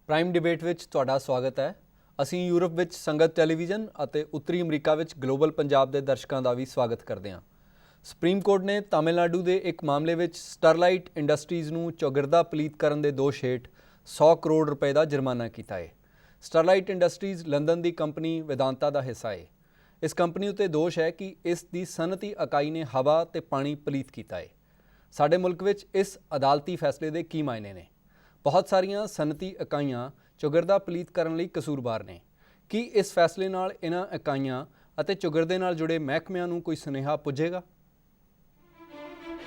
Prime debate ਵਿੱਚ ਤੁਹਾਡਾ ਸਵਾਗਤ ਹੈ। ਅਸੀਂ ਯੂਰਪ ਵਿੱਚ ਸੰਗਤ ਟੈਲੀਵਿਜ਼ਨ ਅਤੇ ਉੱਤਰੀ ਅਮਰੀਕਾ ਵਿੱਚ ਗਲੋਬਲ ਪੰਜਾਬ ਦੇ ਦਰਸ਼ਕਾਂ ਦਾ ਵੀ ਸਵਾਗਤ ਕਰਦੇ ਹਾਂ। ਸੁਪਰੀਮ ਕੋਰਟ ਨੇ ਤਾਮਿਲਨਾਡੂ ਦੇ ਇੱਕ ਮਾਮਲੇ ਵਿੱਚ ਸਟਰਲਾਈਟ ਇੰਡਸਟਰੀਜ਼ ਨੂੰ ਚੌਗਿਰਦਾ ਪਲੀਤ ਕਰਨ ਦੇ ਦੋਸ਼ ਹੇਠ 100 ਕਰੋੜ ਰੁਪਏ ਦਾ ਜੁਰਮਾਨਾ ਕੀਤਾ ਹੈ। ਸਟਰਲਾਈਟ ਇੰਡਸਟਰੀਜ਼ ਲੰਡਨ ਦੀ ਕੰਪਨੀ ਵੇਦਾਂਤਾ ਦਾ ਹਿੱਸਾ ਹੈ। ਇਸ ਕੰਪਨੀ ਉੱਤੇ ਦੋਸ਼ ਹੈ ਕਿ ਇਸ ਦੀ ਸਨਅਤੀ ਇਕਾਈ ਨੇ ਹਵਾ ਤੇ ਪਾਣੀ ਪਲੀਤ ਕੀਤਾ ਹੈ। ਸਾਡੇ ਮੁਲਕ ਵਿੱਚ ਇਸ ਅਦਾਲਤੀ ਫੈਸਲੇ ਦੇ ਕੀ ਮਾਇਨੇ ਨੇ? ਬਹੁਤ ਸਾਰੀਆਂ ਸਨਅਤੀ ਇਕਾਈਆਂ ਚੌਗਿਰਦਾ ਪਲੀਤ ਕਰਨ ਲਈ ਕਸੂਰਵਾਰ ਨੇ। ਕੀ ਇਸ ਫੈਸਲੇ ਨਾਲ ਇਹਨਾਂ ਇਕਾਈਆਂ ਅਤੇ ਚੌਗਿਰਦੇ ਨਾਲ ਜੁੜੇ ਮਹਿਕਮਿਆਂ ਨੂੰ ਕੋਈ ਸੁਨੇਹਾ ਪੁੱਜੇਗਾ?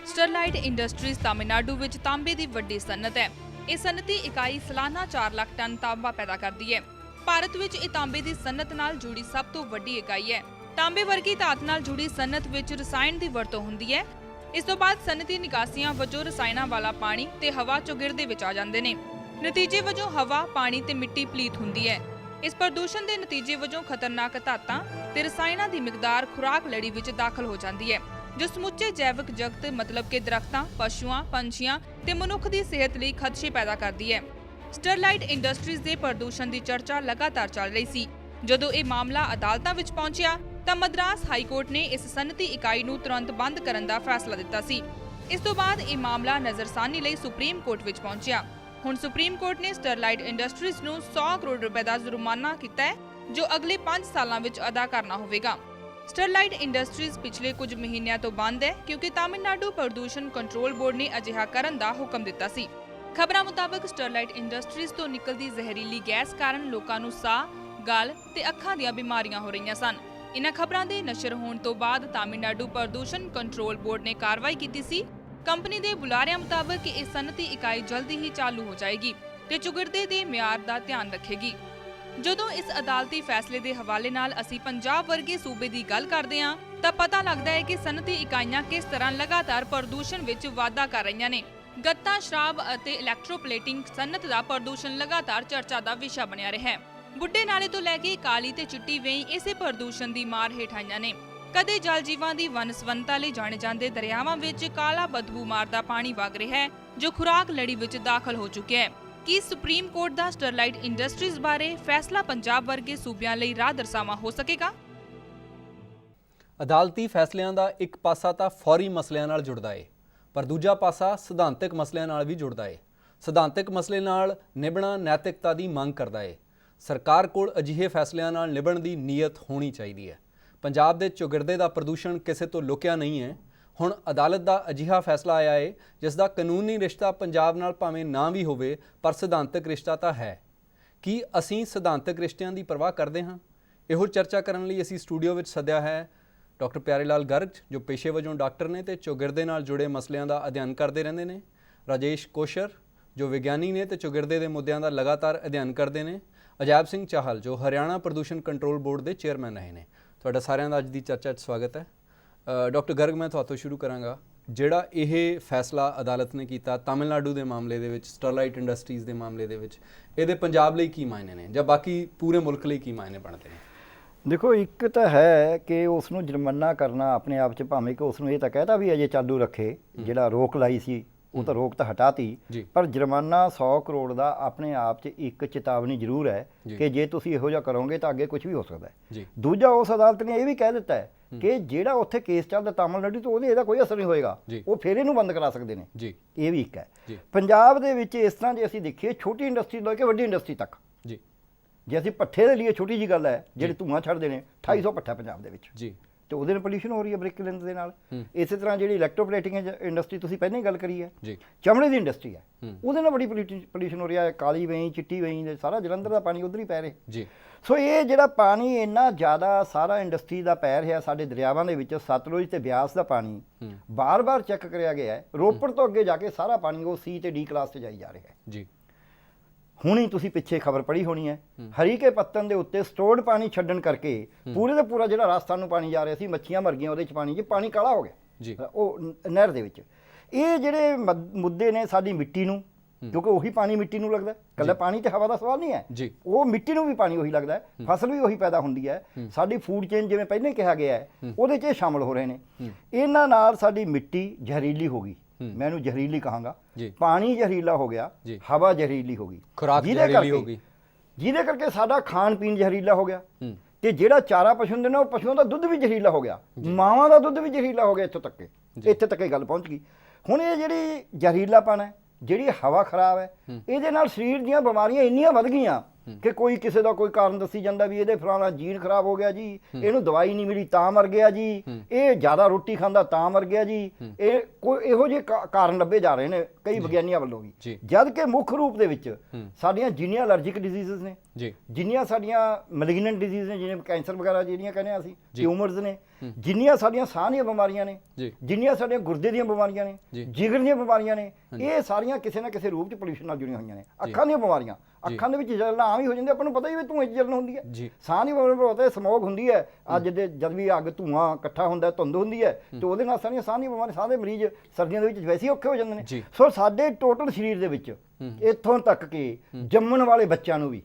ਸਟਰਲਾਈਟ ਇੰਡਸਟਰੀਜ਼ ਤਾਮਿਲਨਾਡੂ ਵਿੱਚ ਤਾਂਬੇ ਦੀ ਵੱਡੀ ਸਨਅਤ ਹੈ। ਇਹ ਸਨਅਤੀ ਇਕਾਈ ਸਾਲਾਨਾ 4 ਲੱਖ ਟਨ ਤਾਂਬਾ ਪੈਦਾ ਕਰਦੀ ਹੈ। ਭਾਰਤ ਵਿੱਚ ਇਹ ਤਾਂਬੇ ਦੀ ਸਨਅਤ ਨਾਲ ਜੁੜੀ ਸਭ ਤੋਂ ਵੱਡੀ ਇਕਾਈ ਹੈ। ਤਾਂਬੇ ਵਰਗੀ ਧਾਤ ਨਾਲ ਜੁੜੀ ਸਨਅਤ ਵਿੱਚ ਰਸਾਇਣ ਦੀ ਵਰਤੋਂ ਹੁੰਦੀ ਹੈ। ਇਸ ਤੋਂ ਬਾਅਦ ਸਨਅਤੀ ਨਿਕਾਸੀਆਂ ਵਜੋਂ ਰਸਾਇਣਾਂ ਵਾਲਾ ਪਾਣੀ ਤੇ ਹਵਾ ਚੌਗਿਰਦੇ ਵਿੱਚ ਆ ਜਾਂਦੇ ਨੇ। ਨਤੀਜੇ ਵਜੋਂ ਹਵਾ, ਪਾਣੀ ਤੇ ਮਿੱਟੀ ਪਲੀਤ ਹੁੰਦੀ ਹੈ। ਇਸ ਪ੍ਰਦੂਸ਼ਣ ਦੇ ਨਤੀਜੇ ਵਜੋਂ ਖਤਰਨਾਕ ਧਾਤਾਂ ਤੇ ਰਸਾਇਣਾਂ ਦੀ ਮਿਕਦਾਰ ਖੁਰਾਕ ਲੜੀ ਵਿੱਚ ਦਾਖਲ ਹੋ ਜਾਂਦੀ ਹੈ, ਜੋ ਸਮੁੱਚੇ ਜੈਵਿਕ ਜਗਤ ਮਤਲਬ ਕਿ ਦਰਖਤਾਂ, ਪਸ਼ੂਆਂ, ਪੰਛੀਆਂ ਤੇ ਮਨੁੱਖ ਦੀ ਸਿਹਤ ਲਈ ਖਦਸ਼ੇ ਪੈਦਾ ਕਰਦੀ ਹੈ। ਸਟਰਲਾਈਟ ਇੰਡਸਟਰੀਜ਼ ਦੇ ਪ੍ਰਦੂਸ਼ਣ ਦੀ ਚਰਚਾ ਲਗਾਤਾਰ ਚੱਲ ਰਹੀ ਸੀ। ਜਦੋਂ ਇਹ ਮਾਮਲਾ ਅਦਾਲਤਾਂ ਵਿੱਚ ਪਹੁੰਚਿਆ ਤਾਂ ਮਦਰਾਸ ਹਾਈ ਕੋਰਟ ਨੇ ਇਸ ਸਨਅਤੀ ਇਕਾਈ ਨੂੰ ਤੁਰੰਤ ਬੰਦ ਕਰਨ ਦਾ ਫੈਸਲਾ ਦਿੱਤਾ ਸੀ। ਇਸ ਤੋਂ ਬਾਅਦ ਇਹ ਮਾਮਲਾ ਨਜ਼ਰਸਾਨੀ ਲਈ ਸੁਪਰੀਮ ਕੋਰਟ ਵਿੱਚ ਪਹੁੰਚਿਆ। ਹੁਣ ਸੁਪਰੀਮ ਕੋਰਟ ਨੇ ਸਟਰਲਾਈਟ ਇੰਡਸਟਰੀਜ਼ ਨੂੰ 100 ਕਰੋੜ ਰੁਪਏ ਦਾ ਜੁਰਮਾਨਾ ਕੀਤਾ ਹੈ, ਜੋ ਅਗਲੇ 5 ਸਾਲਾਂ ਵਿੱਚ ਅਦਾ ਕਰਨਾ ਹੋਵੇਗਾ। ਸਟਰਲਾਈਟ ਇੰਡਸਟਰੀਜ਼ ਪਿਛਲੇ ਕੁਝ ਮਹੀਨਿਆਂ ਤੋਂ ਬੰਦ ਹੈ ਕਿਉਂਕਿ ਤਾਮਿਲਨਾਡੂ ਪ੍ਰਦੂਸ਼ਣ ਕੰਟਰੋਲ ਬੋਰਡ ਨੇ ਅਜਿਹਾ ਕਰਨ ਦਾ ਹੁਕਮ ਦਿੱਤਾ ਸੀ। ਖਬਰਾਂ ਮੁਤਾਬਕ ਸਟਰਲਾਈਟ ਇੰਡਸਟਰੀਜ਼ ਤੋਂ ਨਿਕਲਦੀ ਜ਼ਹਿਰੀਲੀ ਗੈਸ ਕਾਰਨ ਲੋਕਾਂ ਨੂੰ ਸਾਹ, ਗਲ ਤੇ ਅੱਖਾਂ ਦੀਆਂ ਬਿਮਾਰੀਆਂ ਹੋ ਰਹੀਆਂ ਸਨ। ਇਨ੍ਹਾਂ ਖਬਰਾਂ ਦੇ ਨਸ਼ਰ ਹੋਣ ਤੋਂ ਬਾਅਦ ਤਾਮਿਲਨਾਡੂ ਪ੍ਰਦੂਸ਼ਣ ਕੰਟਰੋਲ ਬੋਰਡ ਨੇ ਕਾਰਵਾਈ ਕੀਤੀ ਸੀ। ਕੰਪਨੀ ਦੇ ਬੁਲਾਰਿਆਂ ਮੁਤਾਬਕ ਇਹ ਸਨਅਤੀ ਇਕਾਈ ਜਲਦੀ ਹੀ ਚਾਲੂ ਹੋ ਜਾਏਗੀ ਤੇ ਚੌਗਿਰਦੇ ਦੇ ਮਿਆਰ ਦਾ ਧਿਆਨ ਰੱਖੇਗੀ। ਜਦੋਂ ਇਸ ਅਦਾਲਤੀ ਫੈਸਲੇ ਦੇ ਹਵਾਲੇ ਨਾਲ ਅਸੀਂ ਪੰਜਾਬ ਵਰਗੇ ਸੂਬੇ ਦੀ ਗੱਲ ਕਰਦੇ ਹਾਂ ਤਾਂ ਪਤਾ ਲੱਗਦਾ ਹੈ ਕਿ ਸਨਅਤੀ ਇਕਾਈਆਂ ਕਿਸ ਤਰ੍ਹਾਂ ਲਗਾਤਾਰ ਪ੍ਰਦੂਸ਼ਣ ਵਿੱਚ ਵਾਧਾ ਕਰ ਰਹੀਆਂ ਨੇ। ਗੱਤਾ, ਸ਼ਰਾਬ ਅਤੇ ਇਲੈਕਟ੍ਰੋਪਲੇਟਿੰਗ ਸਨਅਤ ਦਾ ਪ੍ਰਦੂਸ਼ਣ ਲਗਾਤਾਰ ਚਰਚਾ ਦਾ ਵਿਸ਼ਾ ਬਣਿਆ ਰਿਹਾ ਹੈ। ਬੁੱਢੇ ਨਾਲੇ ਤੋਂ ਲੈ ਕੇ ਕਾਲੀ ਤੇ ਚਿੱਟੀ ਵੇਈ ਇਸੇ ਪ੍ਰਦੂਸ਼ਣ ਦੀ ਮਾਰ ਹੇਠ ਆਈਆਂ ਨੇ। ਕਦੇ ਜਲ ਜੀਵਾਂ ਦੀ ਵਨਸਵੰਤਾ ਲਈ ਜਾਣੇ ਜਾਂਦੇ ਦਰਿਆਵਾਂ ਵਿੱਚ ਕਾਲਾ ਬਦਬੂ ਮਾਰਦਾ ਪਾਣੀ ਵਗ ਰਿਹਾ ਹੈ, ਜੋ ਖੁਰਾਕ ਲੜੀ ਵਿੱਚ ਦਾਖਲ ਹੋ ਚੁੱਕਿਆ ਹੈ। ਕੀ ਸੁਪਰੀਮ ਕੋਰਟ ਦਾ ਸਟਰਲਾਈਟ ਇੰਡਸਟਰੀਜ਼ ਬਾਰੇ ਫੈਸਲਾ ਪੰਜਾਬ ਵਰਗੇ ਸੂਬਿਆਂ ਲਈ ਰਾਹ ਦਰਸਾਵਾ ਹੋ ਸਕੇਗਾ? ਅਦਾਲਤੀ ਫੈਸਲਿਆਂ ਦਾ ਇੱਕ ਪਾਸਾ ਤਾਂ ਫੌਰੀ ਮਸਲਿਆਂ ਨਾਲ ਜੁੜਦਾ ਹੈ, ਪਰ ਦੂਜਾ ਪਾਸਾ ਸਿਧਾਂਤਕ ਮਸਲਿਆਂ ਨਾਲ ਵੀ ਜੁੜਦਾ ਹੈ। ਸਿਧਾਂਤਕ ਮਸਲੇ ਨਾਲ ਨਿਭਣਾ ਨੈਤਿਕਤਾ ਦੀ ਮੰਗ ਕਰਦਾ ਹੈ। ਸਰਕਾਰ ਕੋਲ ਅਜਿਹੇ ਫੈਸਲਿਆਂ ਨਾਲ ਨਿਭਣ ਦੀ ਨੀਅਤ ਹੋਣੀ ਚਾਹੀਦੀ ਹੈ। ਪੰਜਾਬ ਦੇ ਚੌਗਿਰਦੇ ਦਾ ਪ੍ਰਦੂਸ਼ਣ ਕਿਸੇ ਤੋਂ ਲੁਕਿਆ ਨਹੀਂ ਹੈ। ਹੁਣ ਅਦਾਲਤ ਦਾ ਅਜਿਹਾ ਫੈਸਲਾ ਆਇਆ ਹੈ ਜਿਸ ਦਾ ਕਾਨੂੰਨੀ ਰਿਸ਼ਤਾ ਪੰਜਾਬ ਨਾਲ ਭਾਵੇਂ ਨਾ ਵੀ ਹੋਵੇ, ਪਰ ਸਿਧਾਂਤਕ ਰਿਸ਼ਤਾ ਤਾਂ ਹੈ। ਕੀ ਅਸੀਂ ਸਿਧਾਂਤਕ ਰਿਸ਼ਤਿਆਂ ਦੀ ਪਰਵਾਹ ਕਰਦੇ ਹਾਂ? ਇਹੋ ਚਰਚਾ ਕਰਨ ਲਈ ਅਸੀਂ ਸਟੂਡੀਓ ਵਿੱਚ ਸੱਦਿਆ ਹੈ ਡਾਕਟਰ ਪਿਆਰੇ ਲਾਲ ਗਰਗ, ਜੋ ਪੇਸ਼ੇ ਵਜੋਂ ਡਾਕਟਰ ਨੇ ਤੇ ਚੌਗਿਰਦੇ ਨਾਲ ਜੁੜੇ ਮਸਲਿਆਂ ਦਾ ਅਧਿਐਨ ਕਰਦੇ ਰਹਿੰਦੇ ਨੇ, ਰਾਜੇਸ਼ ਕੋਸ਼ਰ, ਜੋ ਵਿਗਿਆਨੀ ਨੇ ਤੇ ਚੌਗਿਰਦੇ ਦੇ ਮੁੱਦਿਆਂ ਦਾ ਲਗਾਤਾਰ ਅਧਿਐਨ ਕਰਦੇ ਨੇ, ਅਜੈਬ ਸਿੰਘ ਚਾਹਲ, ਜੋ ਹਰਿਆਣਾ ਪ੍ਰਦੂਸ਼ਣ ਕੰਟਰੋਲ ਬੋਰਡ ਦੇ ਚੇਅਰਮੈਨ ਰਹੇ ਨੇ। ਤੁਹਾਡਾ ਸਾਰਿਆਂ ਦਾ ਅੱਜ ਦੀ ਚਰਚਾ 'ਚ ਸਵਾਗਤ ਹੈ। ਡਾਕਟਰ ਗਰਗ, ਮੈਂ ਤੁਹਾਤੋਂ ਸ਼ੁਰੂ ਕਰਾਂਗਾ। ਜਿਹੜਾ ਇਹ ਫੈਸਲਾ ਅਦਾਲਤ ਨੇ ਕੀਤਾ ਤਾਮਿਲਨਾਡੂ ਦੇ ਮਾਮਲੇ ਦੇ ਵਿੱਚ, ਸਟਰਲਾਈਟ ਇੰਡਸਟਰੀਜ਼ ਦੇ ਮਾਮਲੇ ਦੇ ਵਿੱਚ, ਇਹਦੇ ਪੰਜਾਬ ਲਈ ਕੀ ਮਾਇਨੇ ਨੇ ਜਾਂ ਬਾਕੀ ਪੂਰੇ ਮੁਲਕ ਲਈ ਕੀ ਮਾਇਨੇ ਬਣਦੇ ਨੇ? ਦੇਖੋ, ਇੱਕ ਤਾਂ ਹੈ ਕਿ ਉਸ ਨੂੰ ਜੁਰਮਾਨਾ ਕਰਨਾ ਆਪਣੇ ਆਪ 'ਚ, ਭਾਵੇਂ ਕਿ ਉਸ ਨੂੰ ਇਹ ਤਾਂ ਕਹਿਤਾ ਵੀ ਅਜੇ ਚਾਲੂ ਰੱਖੇ, ਜਿਹੜਾ ਰੋਕ ਲਾਈ ਸੀ ਉਹ ਤਾਂ ਰੋਕ ਤਾਂ ਹਟਾਤੀ, ਪਰ ਜੁਰਮਾਨਾ 100 ਕਰੋੜ ਦਾ ਆਪਣੇ ਆਪ 'ਚ ਇੱਕ ਚੇਤਾਵਨੀ ਜ਼ਰੂਰ ਹੈ ਕਿ ਜੇ ਤੁਸੀਂ ਇਹੋ ਜਿਹਾ ਕਰੋਗੇ ਤਾਂ ਅੱਗੇ ਕੁਝ ਵੀ ਹੋ ਸਕਦਾ ਹੈ। ਦੂਜਾ, ਉਸ ਅਦਾਲਤ ਨੇ ਇਹ ਵੀ ਕਹਿ ਦਿੱਤਾ ਹੈ ਕਿ ਜਿਹੜਾ ਉੱਥੇ ਕੇਸ ਚੱਲਦਾ ਤਾਮਿਲਨਾਡੂ ਤੋਂ, ਉਹਦੇ ਇਹਦਾ ਕੋਈ ਅਸਰ ਨਹੀਂ ਹੋਏਗਾ, ਉਹ ਫਿਰ ਇਹਨੂੰ ਬੰਦ ਕਰਾ ਸਕਦੇ ਨੇ। ਇਹ ਵੀ ਇੱਕ ਹੈ। ਪੰਜਾਬ ਦੇ ਵਿੱਚ ਇਸ ਤਰ੍ਹਾਂ ਜੇ ਅਸੀਂ ਦੇਖੀਏ, ਛੋਟੀ ਇੰਡਸਟਰੀ ਲੈ ਕੇ ਵੱਡੀ ਇੰਡਸਟਰੀ ਤੱਕ, ਜੇ ਅਸੀਂ ਪੱਠੇ ਦੇ ਲਈ ਛੋਟੀ ਜਿਹੀ ਗੱਲ ਹੈ, ਜਿਹੜੇ ਧੂੰਆਂ ਛੱਡਦੇ ਨੇ, 250 ਪੱਠਾ ਪੰਜਾਬ ਦੇ ਵਿੱਚ, ਤੇ ਉਹਦੇ ਨਾਲ ਪੋਲਿਊਸ਼ਨ ਹੋ ਰਹੀ ਹੈ ਬ੍ਰਿਕ ਲਿੰਦ ਦੇ ਨਾਲ। ਇਸੇ ਤਰ੍ਹਾਂ ਜਿਹੜੀ ਇਲੈਕਟ੍ਰੋਪਲੇਟਿੰਗ ਇੰਡਸਟਰੀ ਤੁਸੀਂ ਪਹਿਲਾਂ ਹੀ ਗੱਲ ਕਰੀ ਹੈ, ਚਮੜੇ ਦੀ ਇੰਡਸਟਰੀ ਹੈ, ਉਹਦੇ ਨਾਲ ਬੜੀ ਪੋਲਿਊਸ਼ਨ ਹੋ ਰਿਹਾ ਹੈ। ਕਾਲੀ ਵੇਈ, ਚਿੱਟੀ ਵੇਈ, ਸਾਰਾ ਜਲੰਧਰ ਦਾ ਪਾਣੀ ਉੱਧਰ ਹੀ ਪੈ ਰਿਹਾ। ਸੋ ਇਹ ਜਿਹੜਾ ਪਾਣੀ ਇੰਨਾ ਜ਼ਿਆਦਾ ਸਾਰਾ ਇੰਡਸਟਰੀ ਦਾ ਪੈ ਰਿਹਾ ਸਾਡੇ ਦਰਿਆਵਾਂ ਦੇ ਵਿੱਚ, ਸਤਲੁਜ ਤੇ ਬਿਆਸ ਦਾ ਪਾਣੀ ਬਾਰ-ਬਾਰ ਚੈੱਕ ਕਰਿਆ ਗਿਆ ਹੈ। ਰੋਪੜ ਤੋਂ ਅੱਗੇ ਜਾ ਕੇ ਸਾਰਾ ਪਾਣੀ ਉਹ C ਤੇ D ਕਲਾਸ 'ਚ ਜਾਈ ਜਾ ਰਿਹਾ ਹੈ। ਹੁਣੀ ਤੁਸੀਂ ਪਿੱਛੇ ਖਬਰ ਪੜ੍ਹੀ ਹੋਣੀ ਹੈ, ਹਰੀਕੇ ਪੱਤਨ ਦੇ ਉੱਤੇ ਸਟੋਰਡ ਪਾਣੀ ਛੱਡਣ ਕਰਕੇ ਪੂਰੇ ਦਾ ਪੂਰਾ ਜਿਹੜਾ ਰਾਜਸਥਾਨ ਨੂੰ ਪਾਣੀ ਜਾ ਰਿਹਾ ਸੀ, ਮੱਛੀਆਂ ਮਰ ਗਈਆਂ ਉਹਦੇ 'ਚ, ਪਾਣੀ ਕਾਲਾ ਹੋ ਗਿਆ ਉਹ ਨਹਿਰ ਦੇ ਵਿੱਚ। ਇਹ ਜਿਹੜੇ ਮੁੱਦੇ ਨੇ ਸਾਡੀ ਮਿੱਟੀ ਨੂੰ, ਕਿਉਂਕਿ ਉਹੀ ਪਾਣੀ ਮਿੱਟੀ ਨੂੰ ਲੱਗਦਾ, ਇਕੱਲਾ ਪਾਣੀ ਤੇ ਹਵਾ ਦਾ ਸਵਾਲ ਨਹੀਂ ਹੈ, ਉਹ ਮਿੱਟੀ ਨੂੰ ਵੀ ਪਾਣੀ ਉਹੀ ਲੱਗਦਾ ਹੈ, ਫਸਲ ਵੀ ਉਹੀ ਪੈਦਾ ਹੁੰਦੀ ਹੈ। ਸਾਡੀ ਫੂਡ ਚੇਨ ਜਿਵੇਂ ਪਹਿਲਾਂ ਕਿਹਾ ਗਿਆ ਹੈ, ਉਹਦੇ 'ਚ ਸ਼ਾਮਲ ਹੋ ਰਹੇ ਨੇ। ਇਹਨਾਂ ਨਾਲ ਸਾਡੀ ਮਿੱਟੀ ਜ਼ਹਿਰੀਲੀ ਹੋ ਗਈ, मैं ਇਹਨੂੰ ਜ਼ਹਿਰੀਲੀ ਕਹਾਂਗਾ, ਜੀ ਪਾਣੀ ਜ਼ਹਿਰੀਲਾ ਹੋ ਗਿਆ, ਜੀ। ਹਵਾ ਜ਼ਹਿਰੀਲੀ ਹੋ ਗਈ, ਖੁਰਾਕ ਜਿਹਦੇ ਜ਼ਹਿਰੀਲੀ ਹੋ ਕਰਕੇ- ਗਈ। ਜਿਹਦੇ ਕਰਕੇ ਸਾਡਾ ਖਾਣ ਪੀਣ ਜ਼ਹਿਰੀਲਾ ਹੋ ਗਿਆ, ਹੂੰ ਤੇ ਜਿਹੜਾ ਚਾਰਾ ਪਸ਼ੂ ਹੁੰਦੇ ਨੇ ਉਹ ਪਸ਼ੂਆਂ ਦਾ ਦੁੱਧ ਵੀ ਜ਼ਹਿਰੀਲਾ ਹੋ ਗਿਆ, ਮਾਵਾਂ ਦਾ ਦੁੱਧ ਵੀ ਜ਼ਹਿਰੀਲਾ ਹੋ ਗਿਆ, ਇੱਥੇ ਤੱਕ ਇਹ ਗੱਲ ਪਹੁੰਚ ਗਈ। ਹੁਣ ਇਹ ਜਿਹੜੀ ਜ਼ਹਿਰੀਲਾਪਣ ਹੈ, ਜਿਹੜੀ ਹਵਾ ਖਰਾਬ ਹੈ, ਇਹਦੇ ਨਾਲ ਸਰੀਰ ਦੀਆਂ ਬਿਮਾਰੀਆਂ ਇੰਨੀਆਂ ਵੱਧ ਗਈਆਂ ਕਿ ਕੋਈ ਕਿਸੇ ਦਾ ਕੋਈ ਕਾਰਨ ਦੱਸੀ ਜਾਂਦਾ ਵੀ ਇਹਦੇ ਫਲਾਣਾ ਜੀਨ ਖਰਾਬ ਹੋ ਗਿਆ ਜੀ, ਇਹਨੂੰ ਦਵਾਈ ਨਹੀਂ ਮਿਲੀ ਤਾਂ ਮਰ ਗਿਆ ਜੀ, ਇਹ ਜ਼ਿਆਦਾ ਰੋਟੀ ਖਾਂਦਾ ਤਾਂ ਮਰ ਗਿਆ ਜੀ, ਇਹ ਕੋਈ ਇਹੋ ਜਿਹੇ ਕਾਰਨ ਲੱਭੇ ਜਾ ਰਹੇ ਨੇ ਕਈ ਵਿਗਿਆਨੀਆਂ ਵੱਲੋਂ ਵੀ, ਜਦ ਕਿ ਮੁੱਖ ਰੂਪ ਦੇ ਵਿੱਚ ਸਾਡੀਆਂ ਜਿੰਨੀਆਂ ਅਲਰਜਿਕ ਡਿਜ਼ੀਜ਼ਸ ਨੇ, ਜਿੰਨੀਆਂ ਸਾਡੀਆਂ ਮੈਲਿਗਨੈਂਟ ਡਿਜ਼ੀਜ਼ ਨੇ, ਜਿਵੇਂ ਕੈਂਸਰ ਵਗੈਰਾ ਜਿਹੜੀਆਂ ਕਹਿੰਦੇ ਆ ਅਸੀਂ, ਟਿਊਮਰਸ ਨੇ, ਜਿੰਨੀਆਂ ਸਾਡੀਆਂ ਸਾਹ ਦੀਆਂ ਬਿਮਾਰੀਆਂ ਨੇ, ਜਿੰਨੀਆਂ ਸਾਡੀਆਂ ਗੁਰਦੇ ਦੀਆਂ ਬਿਮਾਰੀਆਂ ਨੇ, ਜਿਗਰ ਦੀਆਂ ਬਿਮਾਰੀਆਂ ਨੇ, ਇਹ ਸਾਰੀਆਂ ਕਿਸੇ ਨਾ ਕਿਸੇ ਰੂਪ 'ਚ ਪੋਲਿਊਸ਼ਨ ਨਾਲ ਜੁੜੀਆਂ ਹੋਈਆਂ ਨੇ। ਅੱਖਾਂ ਦੀਆਂ ਬਿਮਾਰੀਆਂ, ਅੱਖਾਂ ਦੇ ਵਿੱਚ ਜਲਨ ਆਮ ਹੀ ਹੋ ਜਾਂਦੀ, ਆਪਾਂ ਨੂੰ ਪਤਾ ਹੀ ਵੀ ਧੂਏ 'ਚ ਜਲਨ ਹੁੰਦੀ ਹੈ, ਸਾਹ ਦੀ ਬਿਮਾਰੀ ਪਤਾ ਸਮੋਗ ਹੁੰਦੀ ਹੈ, ਅੱਜ ਦੇ ਜਦ ਵੀ ਅੱਗ ਧੂਆਂ ਇਕੱਠਾ ਹੁੰਦਾ, ਧੁੰਦ ਹੁੰਦੀ ਹੈ, ਤੇ ਉਹਦੇ ਨਾਲ ਸਾਰੀਆਂ ਸਾਹ ਦੀਆਂ ਬਿਮਾਰੀਆਂ, ਸਾਹ ਦੇ ਮਰੀਜ਼ ਸਰਦੀਆਂ ਦੇ ਵਿੱਚ ਵੈਸੇ ਹੀ ਔਖੇ ਹੋ ਜਾਂਦੇ ਨੇ। ਸੋ ਸਾਡੇ ਟੋਟਲ ਸਰੀਰ ਦੇ ਵਿੱਚ ਇੱਥੋਂ ਤੱਕ ਕਿ ਜੰਮਣ ਵਾਲੇ ਬੱਚਿਆਂ ਨੂੰ ਵੀ,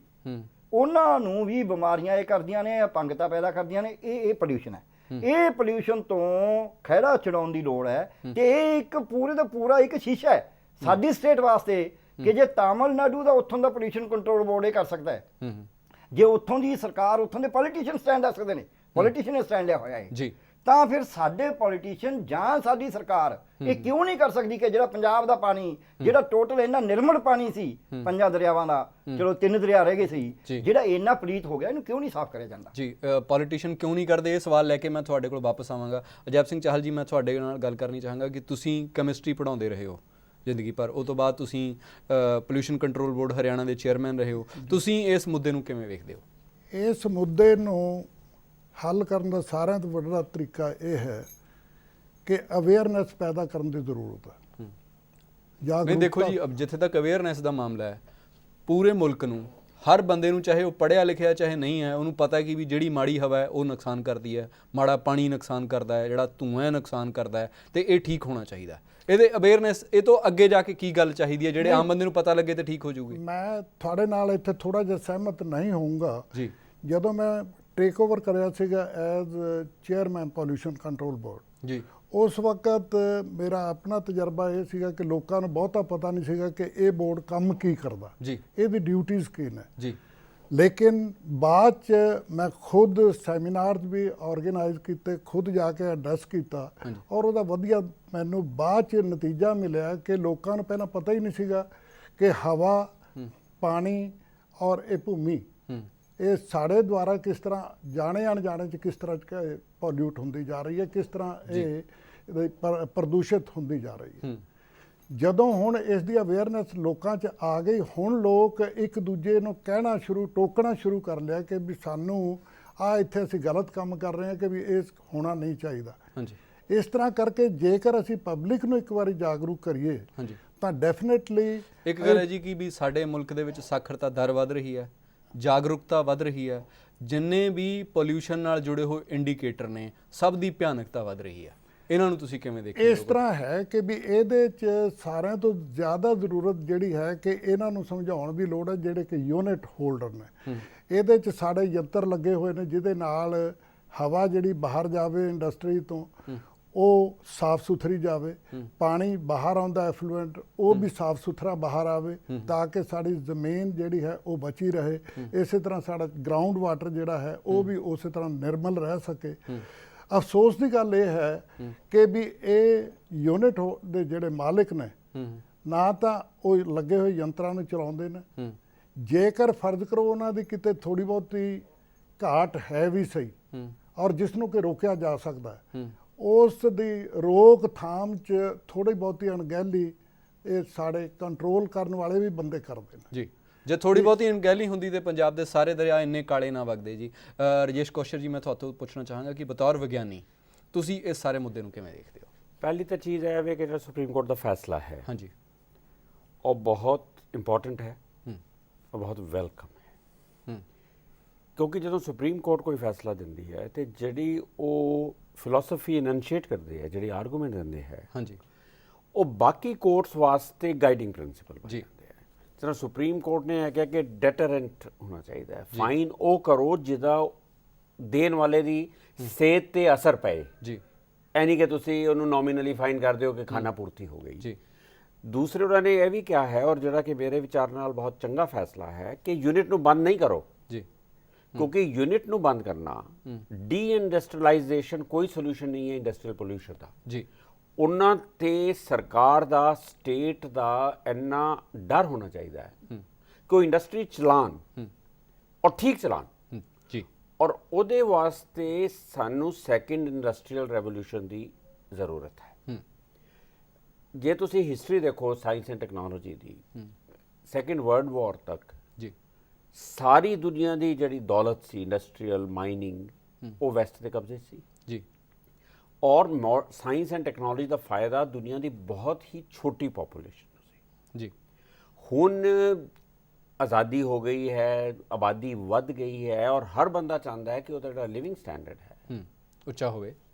ਉਹਨਾਂ ਨੂੰ ਵੀ ਬਿਮਾਰੀਆਂ ਇਹ ਕਰਦੀਆਂ ਨੇ, ਅਪੰਗਤਾ ਪੈਦਾ ਕਰਦੀਆਂ ਨੇ। ਇਹ ਪੋਲਿਊਸ਼ਨ ਹੈ। ਇਹ ਪੋਲਿਊਸ਼ਨ ਤੋਂ ਖਹਿੜਾ ਛਡਾਉਣ ਦੀ ਲੋੜ ਹੈ, ਤੇ ਇਹ ਇੱਕ ਪੂਰੇ ਦਾ ਪੂਰਾ ਇੱਕ ਸ਼ੀਸ਼ਾ ਹੈ ਸਾਡੀ ਸਟੇਟ ਵਾਸਤੇ ਕਿ ਜੇ ਤਾਮਿਲਨਾਡੂ ਦਾ ਉੱਥੋਂ ਦਾ ਪੋਲਿਊਸ਼ਨ ਕੰਟਰੋਲ ਬੋਰਡ ਇਹ ਕਰ ਸਕਦਾ ਹੈ, ਜੇ ਉੱਥੋਂ ਦੀ ਸਰਕਾਰ, ਉੱਥੋਂ ਦੇ ਪੋਲੀਟੀਸ਼ੀਅਨ ਸਟੈਂਡ ਲੈ ਸਕਦੇ ਨੇ, ਪੋਲੀਟੀਸ਼ੀਅਨ ਨੇ ਸਟੈਂਡ ਲਿਆ ਹੋਇਆ ਹੈ, ਤਾਂ ਫਿਰ ਸਾਡੇ ਪੋਲੀਟੀਸ਼ੀਅਨ ਜਾਂ ਸਾਡੀ ਸਰਕਾਰ ਇਹ ਕਿਉਂ ਨਹੀਂ ਕਰ ਸਕਦੀ ਕਿ ਜਿਹੜਾ ਪੰਜਾਬ ਦਾ ਪਾਣੀ, ਜਿਹੜਾ ਟੋਟਲ ਇੰਨਾ ਨਿਰਮਲ ਪਾਣੀ ਸੀ 5 ਦਰਿਆਵਾਂ ਦਾ, ਚਲੋ 3 ਦਰਿਆ ਰਹਿ ਗਏ ਸੀ, ਜਿਹੜਾ ਇੰਨਾ ਪਲੀਤ ਹੋ ਗਿਆ, ਇਹਨੂੰ ਕਿਉਂ ਨਹੀਂ ਸਾਫ਼ ਕਰਿਆ ਜਾਂਦਾ? ਜੀ, ਪੋਲੀਟੀਸ਼ੀਅਨ ਕਿਉਂ ਨਹੀਂ ਕਰਦੇ, ਇਹ ਸਵਾਲ ਲੈ ਕੇ ਮੈਂ ਤੁਹਾਡੇ ਕੋਲ ਵਾਪਸ ਆਵਾਂਗਾ। ਅਜੈਬ ਸਿੰਘ ਚਾਹਲ ਜੀ, ਮੈਂ ਤੁਹਾਡੇ ਨਾਲ ਗੱਲ ਕਰਨੀ ਚਾਹਾਂਗਾ ਕਿ ਤੁਸੀਂ ਕੈਮਿਸਟਰੀ ਪੜ੍ਹਾਉਂਦੇ ਰਹੇ ਹੋ ਜ਼ਿੰਦਗੀ ਭਰ, ਉਹ ਤੋਂ ਬਾਅਦ ਤੁਸੀਂ ਪੋਲਿਊਸ਼ਨ ਕੰਟਰੋਲ ਬੋਰਡ ਹਰਿਆਣਾ ਦੇ ਚੇਅਰਮੈਨ ਰਹੇ ਹੋ, ਤੁਸੀਂ ਇਸ ਮੁੱਦੇ ਨੂੰ ਕਿਵੇਂ ਵੇਖਦੇ ਹੋ? ਇਸ ਮੁੱਦੇ ਨੂੰ ਹੱਲ ਕਰਨ ਦਾ ਸਾਰਿਆਂ ਤੋਂ ਵੱਡਾ ਤਰੀਕਾ ਇਹ ਹੈ ਕਿ ਅਵੇਅਰਨੈਸ ਪੈਦਾ ਕਰਨ ਦੀ ਜ਼ਰੂਰਤ ਹੈ। ਨਹੀਂ, ਦੇਖੋ ਜੀ, ਜਿੱਥੇ ਤੱਕ ਅਵੇਅਰਨੈਸ ਦਾ ਮਾਮਲਾ ਹੈ, ਪੂਰੇ ਮੁਲਕ ਨੂੰ, ਹਰ ਬੰਦੇ ਨੂੰ, ਚਾਹੇ ਉਹ ਪੜ੍ਹਿਆ ਲਿਖਿਆ ਚਾਹੇ ਨਹੀਂ ਹੈ, ਉਹਨੂੰ ਪਤਾ ਹੈ ਕਿ ਵੀ ਜਿਹੜੀ ਮਾੜੀ ਹਵਾ ਹੈ ਉਹ ਨੁਕਸਾਨ ਕਰਦੀ ਹੈ, ਮਾੜਾ ਪਾਣੀ ਨੁਕਸਾਨ ਕਰਦਾ ਹੈ, ਜਿਹੜਾ ਧੂੰਆਂ ਨੁਕਸਾਨ ਕਰਦਾ ਹੈ, ਤੇ ਇਹ ਠੀਕ ਹੋਣਾ ਚਾਹੀਦਾ। ਇਹਦੇ ਅਵੇਅਰਨੈਸ, ਇਹ ਤੋਂ ਅੱਗੇ ਜਾ ਕੇ ਕੀ ਗੱਲ ਚਾਹੀਦੀ ਹੈ ਜਿਹੜੇ ਆਮ ਬੰਦੇ ਨੂੰ ਪਤਾ ਲੱਗੇ ਤੇ ਠੀਕ ਹੋ ਜਾਊਗੀ? ਮੈਂ ਤੁਹਾਡੇ ਨਾਲ ਇੱਥੇ ਥੋੜਾ ਜਿਹਾ ਸਹਿਮਤ ਨਹੀਂ ਹੋਊਂਗਾ ਜੀ। ਜਦੋਂ ਮੈਂ ਟੇਕ ਓਵਰ ਕਰਿਆ ਸੀਗਾ as chairman pollution control board ਜੀ, ਉਸ ਵਕਤ ਮੇਰਾ ਆਪਣਾ ਤਜਰਬਾ ਇਹ ਸੀਗਾ ਕਿ ਲੋਕਾਂ ਨੂੰ ਬਹੁਤਾ ਪਤਾ ਨਹੀਂ ਸੀਗਾ ਕਿ ਇਹ ਬੋਰਡ ਕੰਮ ਕੀ ਕਰਦਾ ਜੀ, ਇਹਦੀ ਡਿਊਟੀਜ਼ ਕੀ ਨੇ ਜੀ। ਲੇਕਿਨ ਬਾਅਦ 'ਚ ਮੈਂ ਖੁਦ ਸੈਮੀਨਾਰ ਵੀ ਆਰਗੇਨਾਈਜ਼ ਕੀਤੇ, ਖੁਦ ਜਾ ਕੇ ਐਡਰੈਸ ਕੀਤਾ, ਔਰ ਉਹਦਾ ਵਧੀਆ ਮੈਨੂੰ ਬਾਅਦ 'ਚ ਨਤੀਜਾ ਮਿਲਿਆ ਕਿ ਲੋਕਾਂ ਨੂੰ ਪਹਿਲਾਂ ਪਤਾ ਹੀ ਨਹੀਂ ਸੀਗਾ ਕਿ ਹਵਾ, ਪਾਣੀ ਔਰ ਇਹ ਭੂਮੀ, ਇਹ ਸਾਡੇ ਦੁਆਰਾ ਕਿਸ ਤਰ੍ਹਾਂ ਜਾਣੇ ਅਣਜਾਣੇ 'ਚ ਕਿਸ ਤਰ੍ਹਾਂ ਪੋਲਿਊਟ ਹੁੰਦੀ ਜਾ ਰਹੀ ਹੈ, ਕਿਸ ਤਰ੍ਹਾਂ ਇਹ ਪ੍ਰਦੂਸ਼ਿਤ ਹੁੰਦੀ ਜਾ ਰਹੀ ਹੈ। ਜਦੋਂ ਹੁਣ ਇਸ ਦੀ ਅਵੇਅਰਨੈਸ ਲੋਕਾਂ 'ਚ ਆ ਗਈ, ਹੁਣ ਲੋਕ ਇੱਕ ਦੂਜੇ ਨੂੰ ਕਹਿਣਾ ਟੋਕਣਾ ਸ਼ੁਰੂ ਕਰ ਲਿਆ ਕਿ ਵੀ ਸਾਨੂੰ ਇੱਥੇ ਅਸੀਂ ਗਲਤ ਕੰਮ ਕਰ ਰਹੇ ਹਾਂ, ਕਿ ਵੀ ਇਹ ਹੋਣਾ ਨਹੀਂ ਚਾਹੀਦਾ। ਇਸ ਤਰ੍ਹਾਂ ਕਰਕੇ ਜੇਕਰ ਅਸੀਂ ਪਬਲਿਕ ਨੂੰ ਇੱਕ ਵਾਰੀ ਜਾਗਰੂਕ ਕਰੀਏ ਤਾਂ ਡੈਫੀਨੇਟਲੀ ਇੱਕ ਗੱਲ ਹੈ ਜੀ ਕਿ ਵੀ ਸਾਡੇ ਮੁਲਕ ਦੇ ਵਿੱਚ ਸਾਖਰਤਾ ਦਰ ਵੱਧ ਰਹੀ ਹੈ, ਜਾਗਰੂਕਤਾ ਵੱਧ ਰਹੀ ਹੈ, ਜਿੰਨੇ ਵੀ ਪੋਲਿਊਸ਼ਨ ਨਾਲ ਜੁੜੇ ਹੋਏ ਇੰਡੀਕੇਟਰ ਨੇ ਸਭ ਦੀ ਭਿਆਨਕਤਾ ਵੱਧ ਰਹੀ ਹੈ। ਇਹਨਾਂ ਨੂੰ ਤੁਸੀਂ ਕਿਵੇਂ ਦੇਖਦੇ ਹੋ? ਇਸ ਤਰ੍ਹਾਂ ਹੈ ਕਿ ਵੀ ਇਹਦੇ 'ਚ ਸਾਰਿਆਂ ਤੋਂ ਜ਼ਿਆਦਾ ਜ਼ਰੂਰਤ ਜਿਹੜੀ ਹੈ ਕਿ ਇਹਨਾਂ ਨੂੰ ਸਮਝਾਉਣ ਦੀ ਲੋੜ ਹੈ, ਜਿਹੜੇ ਕਿ ਯੂਨਿਟ ਹੋਲਡਰ ਨੇ। ਇਹਦੇ 'ਚ ਸਾਡੇ ਯੰਤਰ ਲੱਗੇ ਹੋਏ ਨੇ ਜਿਹਦੇ ਨਾਲ ਹਵਾ ਜਿਹੜੀ ਬਾਹਰ ਜਾਵੇ ਇੰਡਸਟਰੀ ਤੋਂ ਉਹ ਸਾਫ਼ ਸੁਥਰੀ ਜਾਵੇ, ਪਾਣੀ ਬਾਹਰ ਆਉਂਦਾ ਐਫਲੂਐਂਟ ਉਹ ਵੀ ਸਾਫ਼ ਸੁਥਰਾ ਬਾਹਰ ਆਵੇ, ਤਾਂ ਕਿ ਸਾਡੀ ਜ਼ਮੀਨ ਜਿਹੜੀ ਹੈ ਉਹ ਬਚੀ ਰਹੇ। ਇਸੇ ਤਰ੍ਹਾਂ ਸਾਡਾ ਗਰਾਊਂਡ ਵਾਟਰ ਜਿਹੜਾ ਹੈ ਉਹ ਵੀ ਉਸੇ ਤਰ੍ਹਾਂ ਨਿਰਮਲ ਰਹਿ ਸਕੇ। ਅਫਸੋਸ ਦੀ ਗੱਲ ਇਹ ਹੈ ਕਿ ਵੀ ਇਹ ਯੂਨਿਟ ਦੇ ਜਿਹੜੇ ਮਾਲਕ ਨੇ, ਨਾ ਤਾਂ ਉਹ ਲੱਗੇ ਹੋਏ ਯੰਤਰਾਂ ਨੂੰ ਚਲਾਉਂਦੇ ਨੇ, ਜੇਕਰ ਫਰਜ਼ ਕਰੋ ਉਹਨਾਂ ਦੀ ਕਿਤੇ ਥੋੜੀ ਬਹੁਤੀ ਘਾਟ ਹੈ ਵੀ ਸਹੀ, ਔਰ ਜਿਸ ਨੂੰ ਕਿ ਰੋਕਿਆ ਜਾ ਸਕਦਾ ਹੈ, ਉਸ ਦੀ ਰੋਕਥਾਮ 'ਚ ਥੋੜੀ ਬਹੁਤੀ ਅਣਗਹਿਲੀ ਇਹ ਸਾਡੇ ਕੰਟਰੋਲ ਕਰਨ ਵਾਲੇ ਵੀ ਬੰਦੇ ਕਰਦੇ ਨੇ ਜੀ। ਜੇ ਥੋੜੀ ਬਹੁਤੀ ਅਣਗਹਿਲੀ ਹੁੰਦੀ ਤੇ ਪੰਜਾਬ ਦੇ ਸਾਰੇ ਦਰਿਆ ਇੰਨੇ ਕਾਲੇ ਨਾ ਵਗਦੇ ਜੀ। ਰਜੇਸ਼ ਕੌਸ਼ਰ ਜੀ, ਮੈਂ ਤੁਹਾਡੇ ਤੋਂ ਪੁੱਛਣਾ ਚਾਹਾਂਗਾ ਕਿ ਬਤੌਰ ਵਿਗਿਆਨੀ ਤੁਸੀਂ ਇਸ ਸਾਰੇ ਮੁੱਦੇ ਨੂੰ ਕਿਵੇਂ ਦੇਖਦੇ ਹੋ? ਪਹਿਲੀ ਤਾਂ ਚੀਜ਼ ਇਹ ਹੈ ਕਿ ਜਿਹੜਾ ਸੁਪਰੀਮ ਕੋਰਟ ਦਾ ਫੈਸਲਾ ਹੈ ਹਾਂਜੀ, ਉਹ ਬਹੁਤ ਇੰਪੋਰਟੈਂਟ ਹੈ, ਉਹ ਬਹੁਤ ਵੈਲਕਮ ਹੈ। ਕਿਉਂਕਿ ਜਦੋਂ ਸੁਪਰੀਮ ਕੋਰਟ ਕੋਈ ਫੈਸਲਾ ਦਿੰਦੀ ਹੈ ਤੇ ਜਿਹੜੀ ਉਹ ਫਿਲਾਸਫੀ ਇਨੈਂਸ਼ੀਏਟ ਕਰਦੇ ਹੈ, ਜਿਹੜੀ ਆਰਗੂਮੈਂਟ ਦਿੰਦੇ ਹੈ ਹਾਂਜੀ, ਉਹ ਬਾਕੀ ਕੋਰਟਸ ਵਾਸਤੇ ਗਾਈਡਿੰਗ ਪ੍ਰਿੰਸੀਪਲ ਬਣ ਜਾਂਦੇ ਹੈ। ਜਿਵੇਂ ਸੁਪਰੀਮ ਕੋਰਟ ਨੇ ਇਹ ਕਿਹਾ ਕਿ ਡੈਟਰੈਂਟ ਹੋਣਾ ਚਾਹੀਦਾ ਹੈ, ਫਾਈਨ ਉਹ ਕਰੋ ਜਿਹਦਾ ਦੇਣ ਵਾਲੇ ਦੀ ਸਿਹਤ ਤੇ ਅਸਰ ਪਏ ਜੀ, ਐ ਨਹੀਂ ਕਿ ਤੁਸੀਂ ਉਹਨੂੰ ਨੋਮੀਨਲੀ ਫਾਈਨ ਕਰ ਦਿਓ ਕਿ ਖਾਣਾ ਪੂਰਤੀ ਹੋ ਗਈ ਜੀ ਦੂਸਰੇ ਉਹਨਾਂ ਨੇ ਇਹ ਵੀ ਕਿਹਾ ਹੈ ਔਰ ਜਿਹੜਾ ਕਿ ਮੇਰੇ ਵਿਚਾਰ ਨਾਲ ਬਹੁਤ ਚੰਗਾ ਫੈਸਲਾ ਹੈ ਕਿ ਯੂਨਿਟ ਨੂੰ ਬੰਦ ਨਹੀਂ ਕਰੋ ਜੀ ਕਿਉਂਕਿ ਯੂਨਿਟ ਨੂੰ ਬੰਦ ਕਰਨਾ ਡੀ ਇੰਡਸਟਰੀਅਲਾਈਜੇਸ਼ਨ ਕੋਈ ਸੋਲੂਸ਼ਨ ਨਹੀਂ ਹੈ ਇੰਡਸਟਰੀਅਲ ਪੋਲਿਊਸ਼ਨ ਦਾ ਜੀ ਉਹਨਾਂ ਤੇ ਸਰਕਾਰ ਦਾ ਸਟੇਟ ਦਾ ਇੰਨਾ ਡਰ ਹੋਣਾ ਚਾਹੀਦਾ ਹੈ ਕਿ ਉਹ ਇੰਡਸਟਰੀ ਚਲਾਉਣ ਔਰ ਠੀਕ ਚਲਾਉਣ ਜੀ ਔਰ ਉਹਦੇ ਵਾਸਤੇ ਸਾਨੂੰ ਸੈਕੰਡ ਇੰਡਸਟਰੀਅਲ ਰੈਵੋਲੂਸ਼ਨ ਦੀ ਜ਼ਰੂਰਤ ਹੈ ਜੇ ਤੁਸੀਂ ਹਿਸਟਰੀ ਦੇਖੋ science and technology the second world war ਤੱਕ ਜੀ ਸਾਰੀ ਦੁਨੀਆ ਦੀ ਜਿਹੜੀ ਦੌਲਤ ਸੀ ਇੰਡਸਟਰੀਅਲ ਮਾਈਨਿੰਗ ਉਹ ਵੈਸਟ ਦੇ ਕਬਜ਼ੇ ਸੀ ਜੀ ਔਰ ਸਾਇੰਸ ਐਂਡ ਟੈਕਨੋਲੋਜੀ ਦਾ ਫਾਇਦਾ ਦੁਨੀਆ ਦੀ ਬਹੁਤ ਹੀ ਛੋਟੀ ਪੋਪੂਲੇਸ਼ਨ ਨੂੰ ਸੀ ਜੀ ਹੁਣ ਆਜ਼ਾਦੀ ਹੋ ਗਈ ਹੈ ਆਬਾਦੀ ਵੱਧ ਗਈ ਹੈ ਔਰ ਹਰ ਬੰਦਾ ਚਾਹੁੰਦਾ ਹੈ ਕਿ ਉਹਦਾ ਜਿਹੜਾ ਲਿਵਿੰਗ ਸਟੈਂਡਰਡ ਹੈ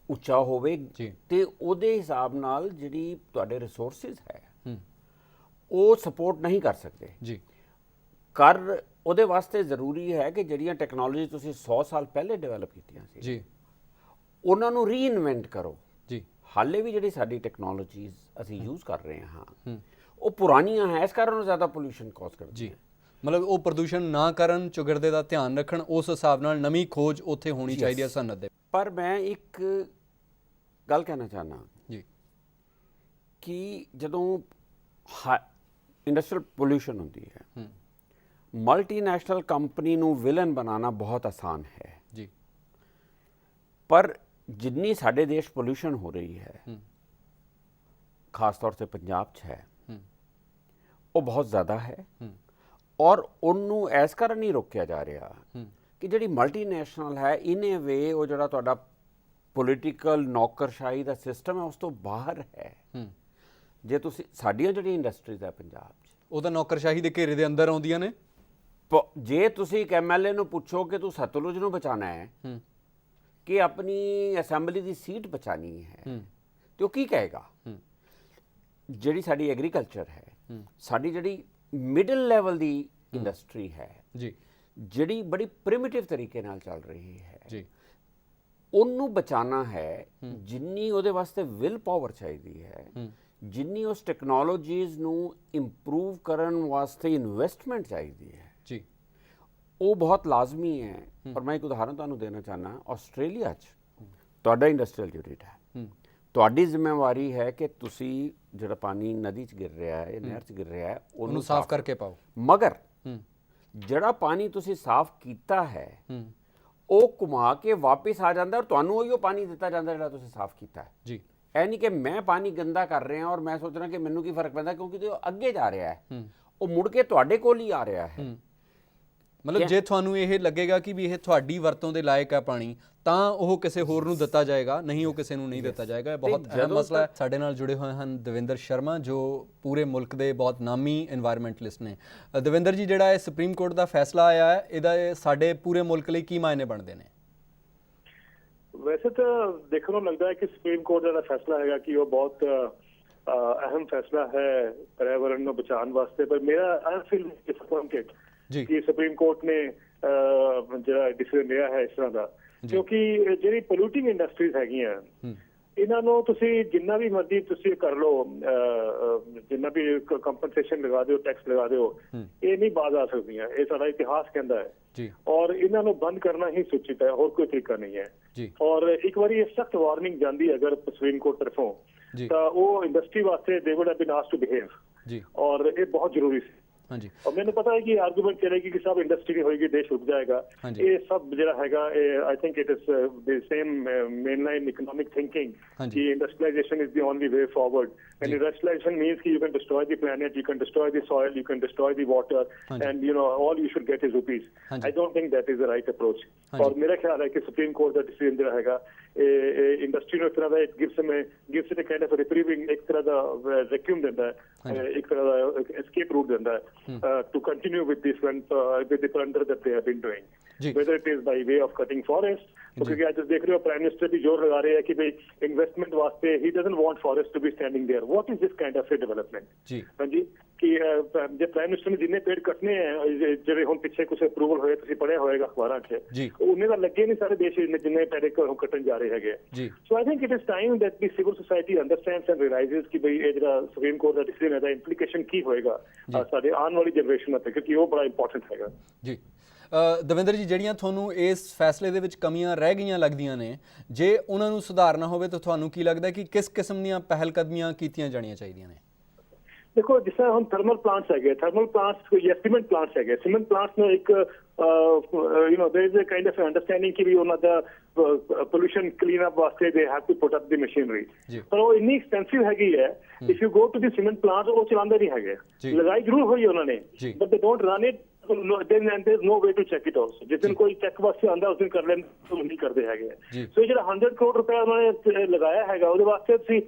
ਉੱਚਾ ਹੋਵੇ ਜੀ ਤੇ ਉਹਦੇ ਹਿਸਾਬ ਨਾਲ ਜਿਹੜੀ ਤੁਹਾਡੇ ਰਿਸੋਰਸਿਸ ਹੈ ਉਹ ਸਪੋਰਟ ਨਹੀਂ ਕਰ ਸਕਦੇ ਜੀ ਉਹਦੇ ਵਾਸਤੇ ਜ਼ਰੂਰੀ ਹੈ ਕਿ ਜਿਹੜੀਆਂ ਟੈਕਨੋਲੋਜੀ ਤੁਸੀਂ 100 ਸਾਲ ਪਹਿਲੇ ਡਿਵੈਲਪ ਕੀਤੀਆਂ ਸੀ ਜੀ ਉਹਨਾਂ ਨੂੰ ਰੀਇਨਵੈਂਟ ਕਰੋ ਜੀ ਹਾਲੇ ਵੀ ਜਿਹੜੀ ਸਾਡੀ ਟੈਕਨੋਲੋਜੀਜ਼ ਅਸੀਂ ਯੂਜ਼ ਕਰ ਰਹੇ ਹਾਂ ਉਹ ਪੁਰਾਣੀਆਂ ਹੈ ਇਸ ਕਾਰਨ ਉਹ ਜ਼ਿਆਦਾ ਪੋਲੂਸ਼ਨ ਕਾਜ਼ ਕਰਦੀ ਜੀ ਮਤਲਬ ਉਹ ਪ੍ਰਦੂਸ਼ਣ ਨਾ ਕਰਨ ਚੁਗਰਦੇ ਦਾ ਧਿਆਨ ਰੱਖਣ ਉਸ ਹਿਸਾਬ ਨਾਲ ਨਵੀਂ ਖੋਜ ਉੱਥੇ ਹੋਣੀ ਚਾਹੀਦੀ ਹੈ ਸਨਅਤ ਦੇ ਪਰ ਮੈਂ ਇੱਕ ਗੱਲ ਕਹਿਣਾ ਚਾਹਨਾ ਜੀ ਕਿ ਜਦੋਂ ਇੰਡਸਟਰੀਅਲ ਪੋਲੂਸ਼ਨ ਹੁੰਦੀ ਹੈ ਮਲਟੀਨੈਸ਼ਨਲ ਕੰਪਨੀ ਨੂੰ ਵਿਲਨ ਬਣਾਉਣਾ ਬਹੁਤ ਆਸਾਨ ਹੈ ਜੀ ਪਰ ਜਿੰਨੀ ਸਾਡੇ ਦੇਸ਼ ਪੋਲੂਸ਼ਨ ਹੋ ਰਹੀ ਹੈ ਖਾਸ ਤੌਰ ਤੇ ਪੰਜਾਬ 'ਚ ਹੈ ਉਹ ਬਹੁਤ ਜ਼ਿਆਦਾ ਹੈ ਔਰ ਉਹਨੂੰ ਇਸ ਕਾਰਨ ਨਹੀਂ ਰੋਕਿਆ ਜਾ ਰਿਹਾ ਕਿ ਜਿਹੜੀ ਮਲਟੀਨੈਸ਼ਨਲ ਹੈ ਇਨ ਏ ਵੇ ਉਹ ਜਿਹੜਾ ਤੁਹਾਡਾ ਪੋਲੀਟੀਕਲ ਨੌਕਰਸ਼ਾਹੀ ਦਾ ਸਿਸਟਮ ਹੈ ਉਸ ਤੋਂ ਬਾਹਰ ਹੈ ਜੇ ਤੁਸੀਂ ਸਾਡੀਆਂ ਜਿਹੜੀਆਂ ਇੰਡਸਟਰੀਜ਼ ਹੈ ਪੰਜਾਬ 'ਚ ਉਹ ਤਾਂ ਨੌਕਰਸ਼ਾਹੀ ਦੇ ਘੇਰੇ ਦੇ ਅੰਦਰ ਆਉਂਦੀਆਂ ਨੇ ਜੇ ਤੁਸੀਂ ਇੱਕ ਐਮਐਲਏ ਨੂੰ ਪੁੱਛੋ ਕਿ ਤੂੰ ਸਤਲੁਜ ਨੂੰ ਬਚਾਉਣਾ ਹੈ ਕਿ ਆਪਣੀ ਅਸੈਂਬਲੀ ਦੀ ਸੀਟ ਬਚਾਣੀ ਹੈ ਤੇ ਉਹ ਕੀ ਕਹੇਗਾ ਜਿਹੜੀ ਸਾਡੀ ਐਗਰੀਕਲਚਰ ਹੈ ਸਾਡੀ ਜਿਹੜੀ ਮਿਡਲ ਲੈਵਲ ਦੀ ਇੰਡਸਟਰੀ ਹੈ ਜੀ ਜਿਹੜੀ ਬੜੀ ਪ੍ਰਿਮਿਟਿਵ ਤਰੀਕੇ ਨਾਲ ਚੱਲ ਰਹੀ ਹੈ ਜੀ ਉਹਨੂੰ ਬਚਾਉਣਾ ਹੈ ਜਿੰਨੀ ਉਹਦੇ ਵਾਸਤੇ ਵਿਲ ਪਾਵਰ ਚਾਹੀਦੀ ਹੈ ਜਿੰਨੀ ਉਸ ਟੈਕਨੋਲੋਜੀਜ਼ ਨੂੰ ਇੰਪਰੂਵ ਕਰਨ ਵਾਸਤੇ ਇਨਵੈਸਟਮੈਂਟ ਚਾਹੀਦੀ ਹੈ ਜੀ ਉਹ ਬਹੁਤ ਲਾਜ਼ਮੀ ਹੈ ਔਰ ਮੈਂ ਇੱਕ ਉਦਾਹਰਨ ਤੁਹਾਨੂੰ ਦੇਣਾ ਚਾਹਨਾ ਆਸਟ੍ਰੇਲੀਆ 'ਚ ਤੁਹਾਡਾ ਇੰਡਸਟਰੀਅਲ ਯੂਨਿਟ ਹੈ ਤੁਹਾਡੀ ਜ਼ਿੰਮੇਵਾਰੀ ਹੈ ਕਿ ਤੁਸੀਂ ਜਿਹੜਾ ਪਾਣੀ ਨਦੀ 'ਚ ਗਿਰ ਰਿਹਾ ਹੈ ਨਹਿਰ 'ਚ ਗਿਰ ਰਿਹਾ ਹੈ ਉਹਨੂੰ ਸਾਫ਼ ਕਰਕੇ ਪਾਓ ਮਗਰ ਜਿਹੜਾ ਪਾਣੀ ਤੁਸੀਂ ਸਾਫ਼ ਕੀਤਾ ਹੈ ਉਹ ਘੁਮਾ ਕੇ ਵਾਪਸ ਆ ਜਾਂਦਾ ਔਰ ਤੁਹਾਨੂੰ ਉਹੀ ਪਾਣੀ ਦਿੱਤਾ ਜਾਂਦਾ ਜਿਹੜਾ ਤੁਸੀਂ ਸਾਫ਼ ਕੀਤਾ ਹੈ ਜੀ ਇਹ ਨਹੀਂ ਕਿ ਮੈਂ ਪਾਣੀ ਗੰਦਾ ਕਰ ਰਿਹਾ ਔਰ ਮੈਂ ਸੋਚ ਰਿਹਾ ਕਿ ਮੈਨੂੰ ਕੀ ਫਰਕ ਪੈਂਦਾ ਕਿਉਂਕਿ ਉਹ ਅੱਗੇ ਜਾ ਰਿਹਾ ਹੈ ਉਹ ਮੁੜ ਕੇ ਤੁਹਾਡੇ ਕੋਲ ਹੀ ਆ ਰਿਹਾ ਹੈ ਮਤਲਬ ਜੇ ਤੁਹਾਨੂੰ ਇਹ ਲੱਗੇਗਾ ਕਿ ਵੀ ਇਹ ਤੁਹਾਡੀ ਵਰਤੋਂ ਦੇ ਲਾਇਕ ਹੈ ਪਾਣੀ ਤਾਂ ਉਹ ਕਿਸੇ ਹੋਰ ਨੂੰ ਦਿੱਤਾ ਜਾਏਗਾ ਨਹੀਂ ਉਹ ਕਿਸੇ ਨੂੰ ਨਹੀਂ ਦਿੱਤਾ ਜਾਏਗਾ ਇਹ ਬਹੁਤ ਅਹਿਮ ਮਸਲਾ ਹੈ ਸਾਡੇ ਨਾਲ ਜੁੜੇ ਹੋਏ ਹਨ ਦਵਿੰਦਰ ਸ਼ਰਮਾ ਜੋ ਪੂਰੇ ਮੁਲਕ ਦੇ ਬਹੁਤ ਨਾਮੀ এনवायरमेंटलिस्ट ਨੇ ਦਵਿੰਦਰ ਜੀ ਜਿਹੜਾ ਇਹ ਸੁਪਰੀਮ ਕੋਰਟ ਦਾ ਫੈਸਲਾ ਆਇਆ ਹੈ ਇਹਦਾ ਸਾਡੇ ਪੂਰੇ ਮੁਲਕ ਲਈ ਕੀ ਮਾਇਨੇ ਬਣਦੇ ਨੇ ਵੈਸੇ ਤਾਂ ਦੇਖਣ ਨੂੰ ਲੱਗਦਾ ਹੈ ਕਿ ਸੁਪਰੀਮ ਕੋਰਟ ਦਾ ਫੈਸਲਾ ਹੈਗਾ ਕਿ ਉਹ ਬਹੁਤ ਅਹਿਮ ਫੈਸਲਾ ਹੈ ਪਰਿਆਵਰਣ ਨੂੰ ਬਚਾਉਣ ਵਾਸਤੇ ਪਰ ਮੇਰਾ ਆਈ ਫੀਲ ਡਿਸਅਪਾਇੰਟਡ ਕਿ ਸੁਪਰੀਮ ਕੋਰਟ ਨੇ ਜਿਹੜਾ ਡਿਸੀਜਨ ਲਿਆ ਹੈ ਇਸ ਤਰ੍ਹਾਂ ਦਾ ਕਿਉਂਕਿ ਜਿਹੜੀ ਪੋਲਿਊਟਿੰਗ ਇੰਡਸਟਰੀਜ਼ ਹੈਗੀਆਂ ਇਹਨਾਂ ਨੂੰ ਤੁਸੀਂ ਜਿੰਨਾ ਵੀ ਮਰਜ਼ੀ ਤੁਸੀਂ ਕਰ ਲਓ ਜਿੰਨਾ ਵੀ ਕੰਪਨਸੇਸ਼ਨ ਲਗਾ ਦਿਓ ਟੈਕਸ ਲਗਾ ਦਿਓ ਇਹ ਨਹੀਂ ਬਾਜ਼ ਆ ਸਕਦੀਆਂ ਇਹ ਸਾਡਾ ਇਤਿਹਾਸ ਕਹਿੰਦਾ ਹੈ ਔਰ ਇਹਨਾਂ ਨੂੰ ਬੰਦ ਕਰਨਾ ਹੀ ਸੁਚਿਤ ਹੈ ਹੋਰ ਕੋਈ ਤਰੀਕਾ ਨਹੀਂ ਹੈ ਔਰ ਇੱਕ ਵਾਰੀ ਇਹ ਸਖਤ ਵਾਰਨਿੰਗ ਜਾਂਦੀ ਅਗਰ ਸੁਪਰੀਮ ਕੋਰਟ ਤਰਫੋਂ ਤਾਂ ਉਹ ਇੰਡਸਟਰੀ ਵਾਸਤੇ they would have been asked to behave ਔਰ ਇਹ ਬਹੁਤ ਜ਼ਰੂਰੀ ਸੀ और मैंने पता है कि आर्गूमेंट चलेगी कि सब इंडस्ट्री नहीं होगी देश रुक जाएगा ये सब जरा हैगा I think it is the same mainline economic thinking कि industrialization is the only way forward and industrialization means कि you can destroy the planet you can destroy the soil you can destroy the water and you know all you should get is rupees I don't think that is the right approach और मेरा ख्याल है कि supreme court का decision जरा हैगा industry ਨੂੰ ਤਰ੍ਹਾਂ ਦਾ it gives it a kind of reprieving ਇੱਕ ਤਰ੍ਹਾਂ ਦਾ ਵੈਕਿਊਮ ਦਿੰਦਾ ਹੈ ਇੱਕ ਤਰ੍ਹਾਂ ਦਾ ਐਸਕੇਪ ਰੂਟ ਦਿੰਦਾ ਹੈ to continue with this one with the plunder that they have been doing whether it is by way of cutting forest, क्योंकि आज देख रहे हो प्राइम मिनिस्टर भी जोर लगा रहे हैं कि भाई इन्वेस्टमेंट वास्ते he doesn't want forest to be standing there. What is this kind of development? जी हाँ जी कि ਜੇ ਪ੍ਰਾਈਮ ਮਿਨਿਸਟਰ ਨੇ ਜਿੰਨੇ ਪੇੜ ਕੱਟਨੇ ਆ ਜਿਹੜੇ ਹੁਣ ਪਿੱਛੇ ਕੁਝ ਅਪਰੂਵਲ ਹੋਏ ਤੁਸੀਂ ਪੜਿਆ ਹੋਏਗਾ ਅਖਬਾਰਾਂ 'ਚ ਉਹਨੇ ਤਾਂ ਲੱਗੇ ਨਹੀਂ ਸਾਰੇ ਦੇਸ਼ ਜਿੰਨੇ ਪੇੜ ਕੱਟਣ ਜਾ ਰਹੇ ਹੈਗੇ. So I think it is time that the civil society understands and realizes ਕਿ ਬਈ ਇਹ ਜਿਹੜਾ ਸੁਪਰੀਮ ਕੋਰਟ ਦਾ ਡਿਸੀਜਨ ਹੈ ਦਾ ਇੰਪਲੀਕੇਸ਼ਨ ਕੀ ਹੋਏਗਾ ਸਾਡੇ ਆਉਣ ਵਾਲੀ ਜਨਰੇਸ਼ਨ ਅਤੇ ਕਿਉਂਕਿ ਉਹ ਬੜਾ ਇੰਪੋਰਟੈਂਟ ਹੈਗਾ. ਜੀ ਦਵਿੰਦਰ ਜੀ, ਜਿਹੜੀਆਂ ਤੁਹਾਨੂੰ ਇਸ ਫੈਸਲੇ ਦੇ ਵਿੱਚ ਕਮੀਆਂ ਰਹਿ ਗਈਆਂ ਲੱਗਦੀਆਂ ਨੇ, ਜੇ ਉਹਨਾਂ ਨੂੰ ਸੁਧਾਰਨਾ ਹੋਵੇ ਤਾਂ ਤੁਹਾਨੂੰ ਕੀ ਲੱਗਦਾ ਕਿ ਕਿਸ ਕਿਸਮ ਦੀਆਂ ਪਹਿਲ ਕਦਮੀਆਂ ਕੀਤੀਆਂ ਜਾਣੀਆਂ ਚਾਹੀਦੀਆਂ ਨੇ? ਦੇਖੋ ਜਿਸ ਤਰ੍ਹਾਂ ਹੁਣ ਥਰਮਲ ਪਲਾਂਟਸ ਹੈਗੇ, ਥਰਮਲ ਪਲਾਂਟਸ ਜਾਂ ਸੀਮੈਂਟ ਪਲਾਂਟਸ ਹੈਗੇ, ਸੀਮੈਂਟ ਪਲਾਂਟਸ ਨੂੰ ਇੱਕ there is a kind of understanding ਕਿ ਵੀ ਉਹਨਾਂ ਦਾ pollution clean up ਵਾਸਤੇ they have to put up the machinery, ਪਰ ਉਹ ਇੰਨੀ ਐਕਸਪੈਂਸਿਵ ਹੈਗੀ ਹੈ. if you go to the cement plant ਉਹ ਚਲਾਉਂਦੇ ਨਹੀਂ ਹੈਗੇ. ਲਗਾਈ ਜ਼ਰੂਰ ਹੋਈ ਉਹਨਾਂ ਨੇ but they don't run it. then there's no way to check it also. ਜਿਸ ਦਿਨ ਕੋਈ ਚੈੱਕ ਵਾਸਤੇ ਆਉਂਦਾ ਉਸ ਦਿਨ ਕਰ ਲੈਣ ਨਹੀਂ ਕਰਦੇ ਹੈਗੇ. ਸੋ ਜਿਹੜਾ 100 ਕਰੋੜ ਰੁਪਏ ਉਹਨਾਂ ਨੇ ਲਗਾਇਆ ਹੈਗਾ ਉਹਦੇ ਵਾਸਤੇ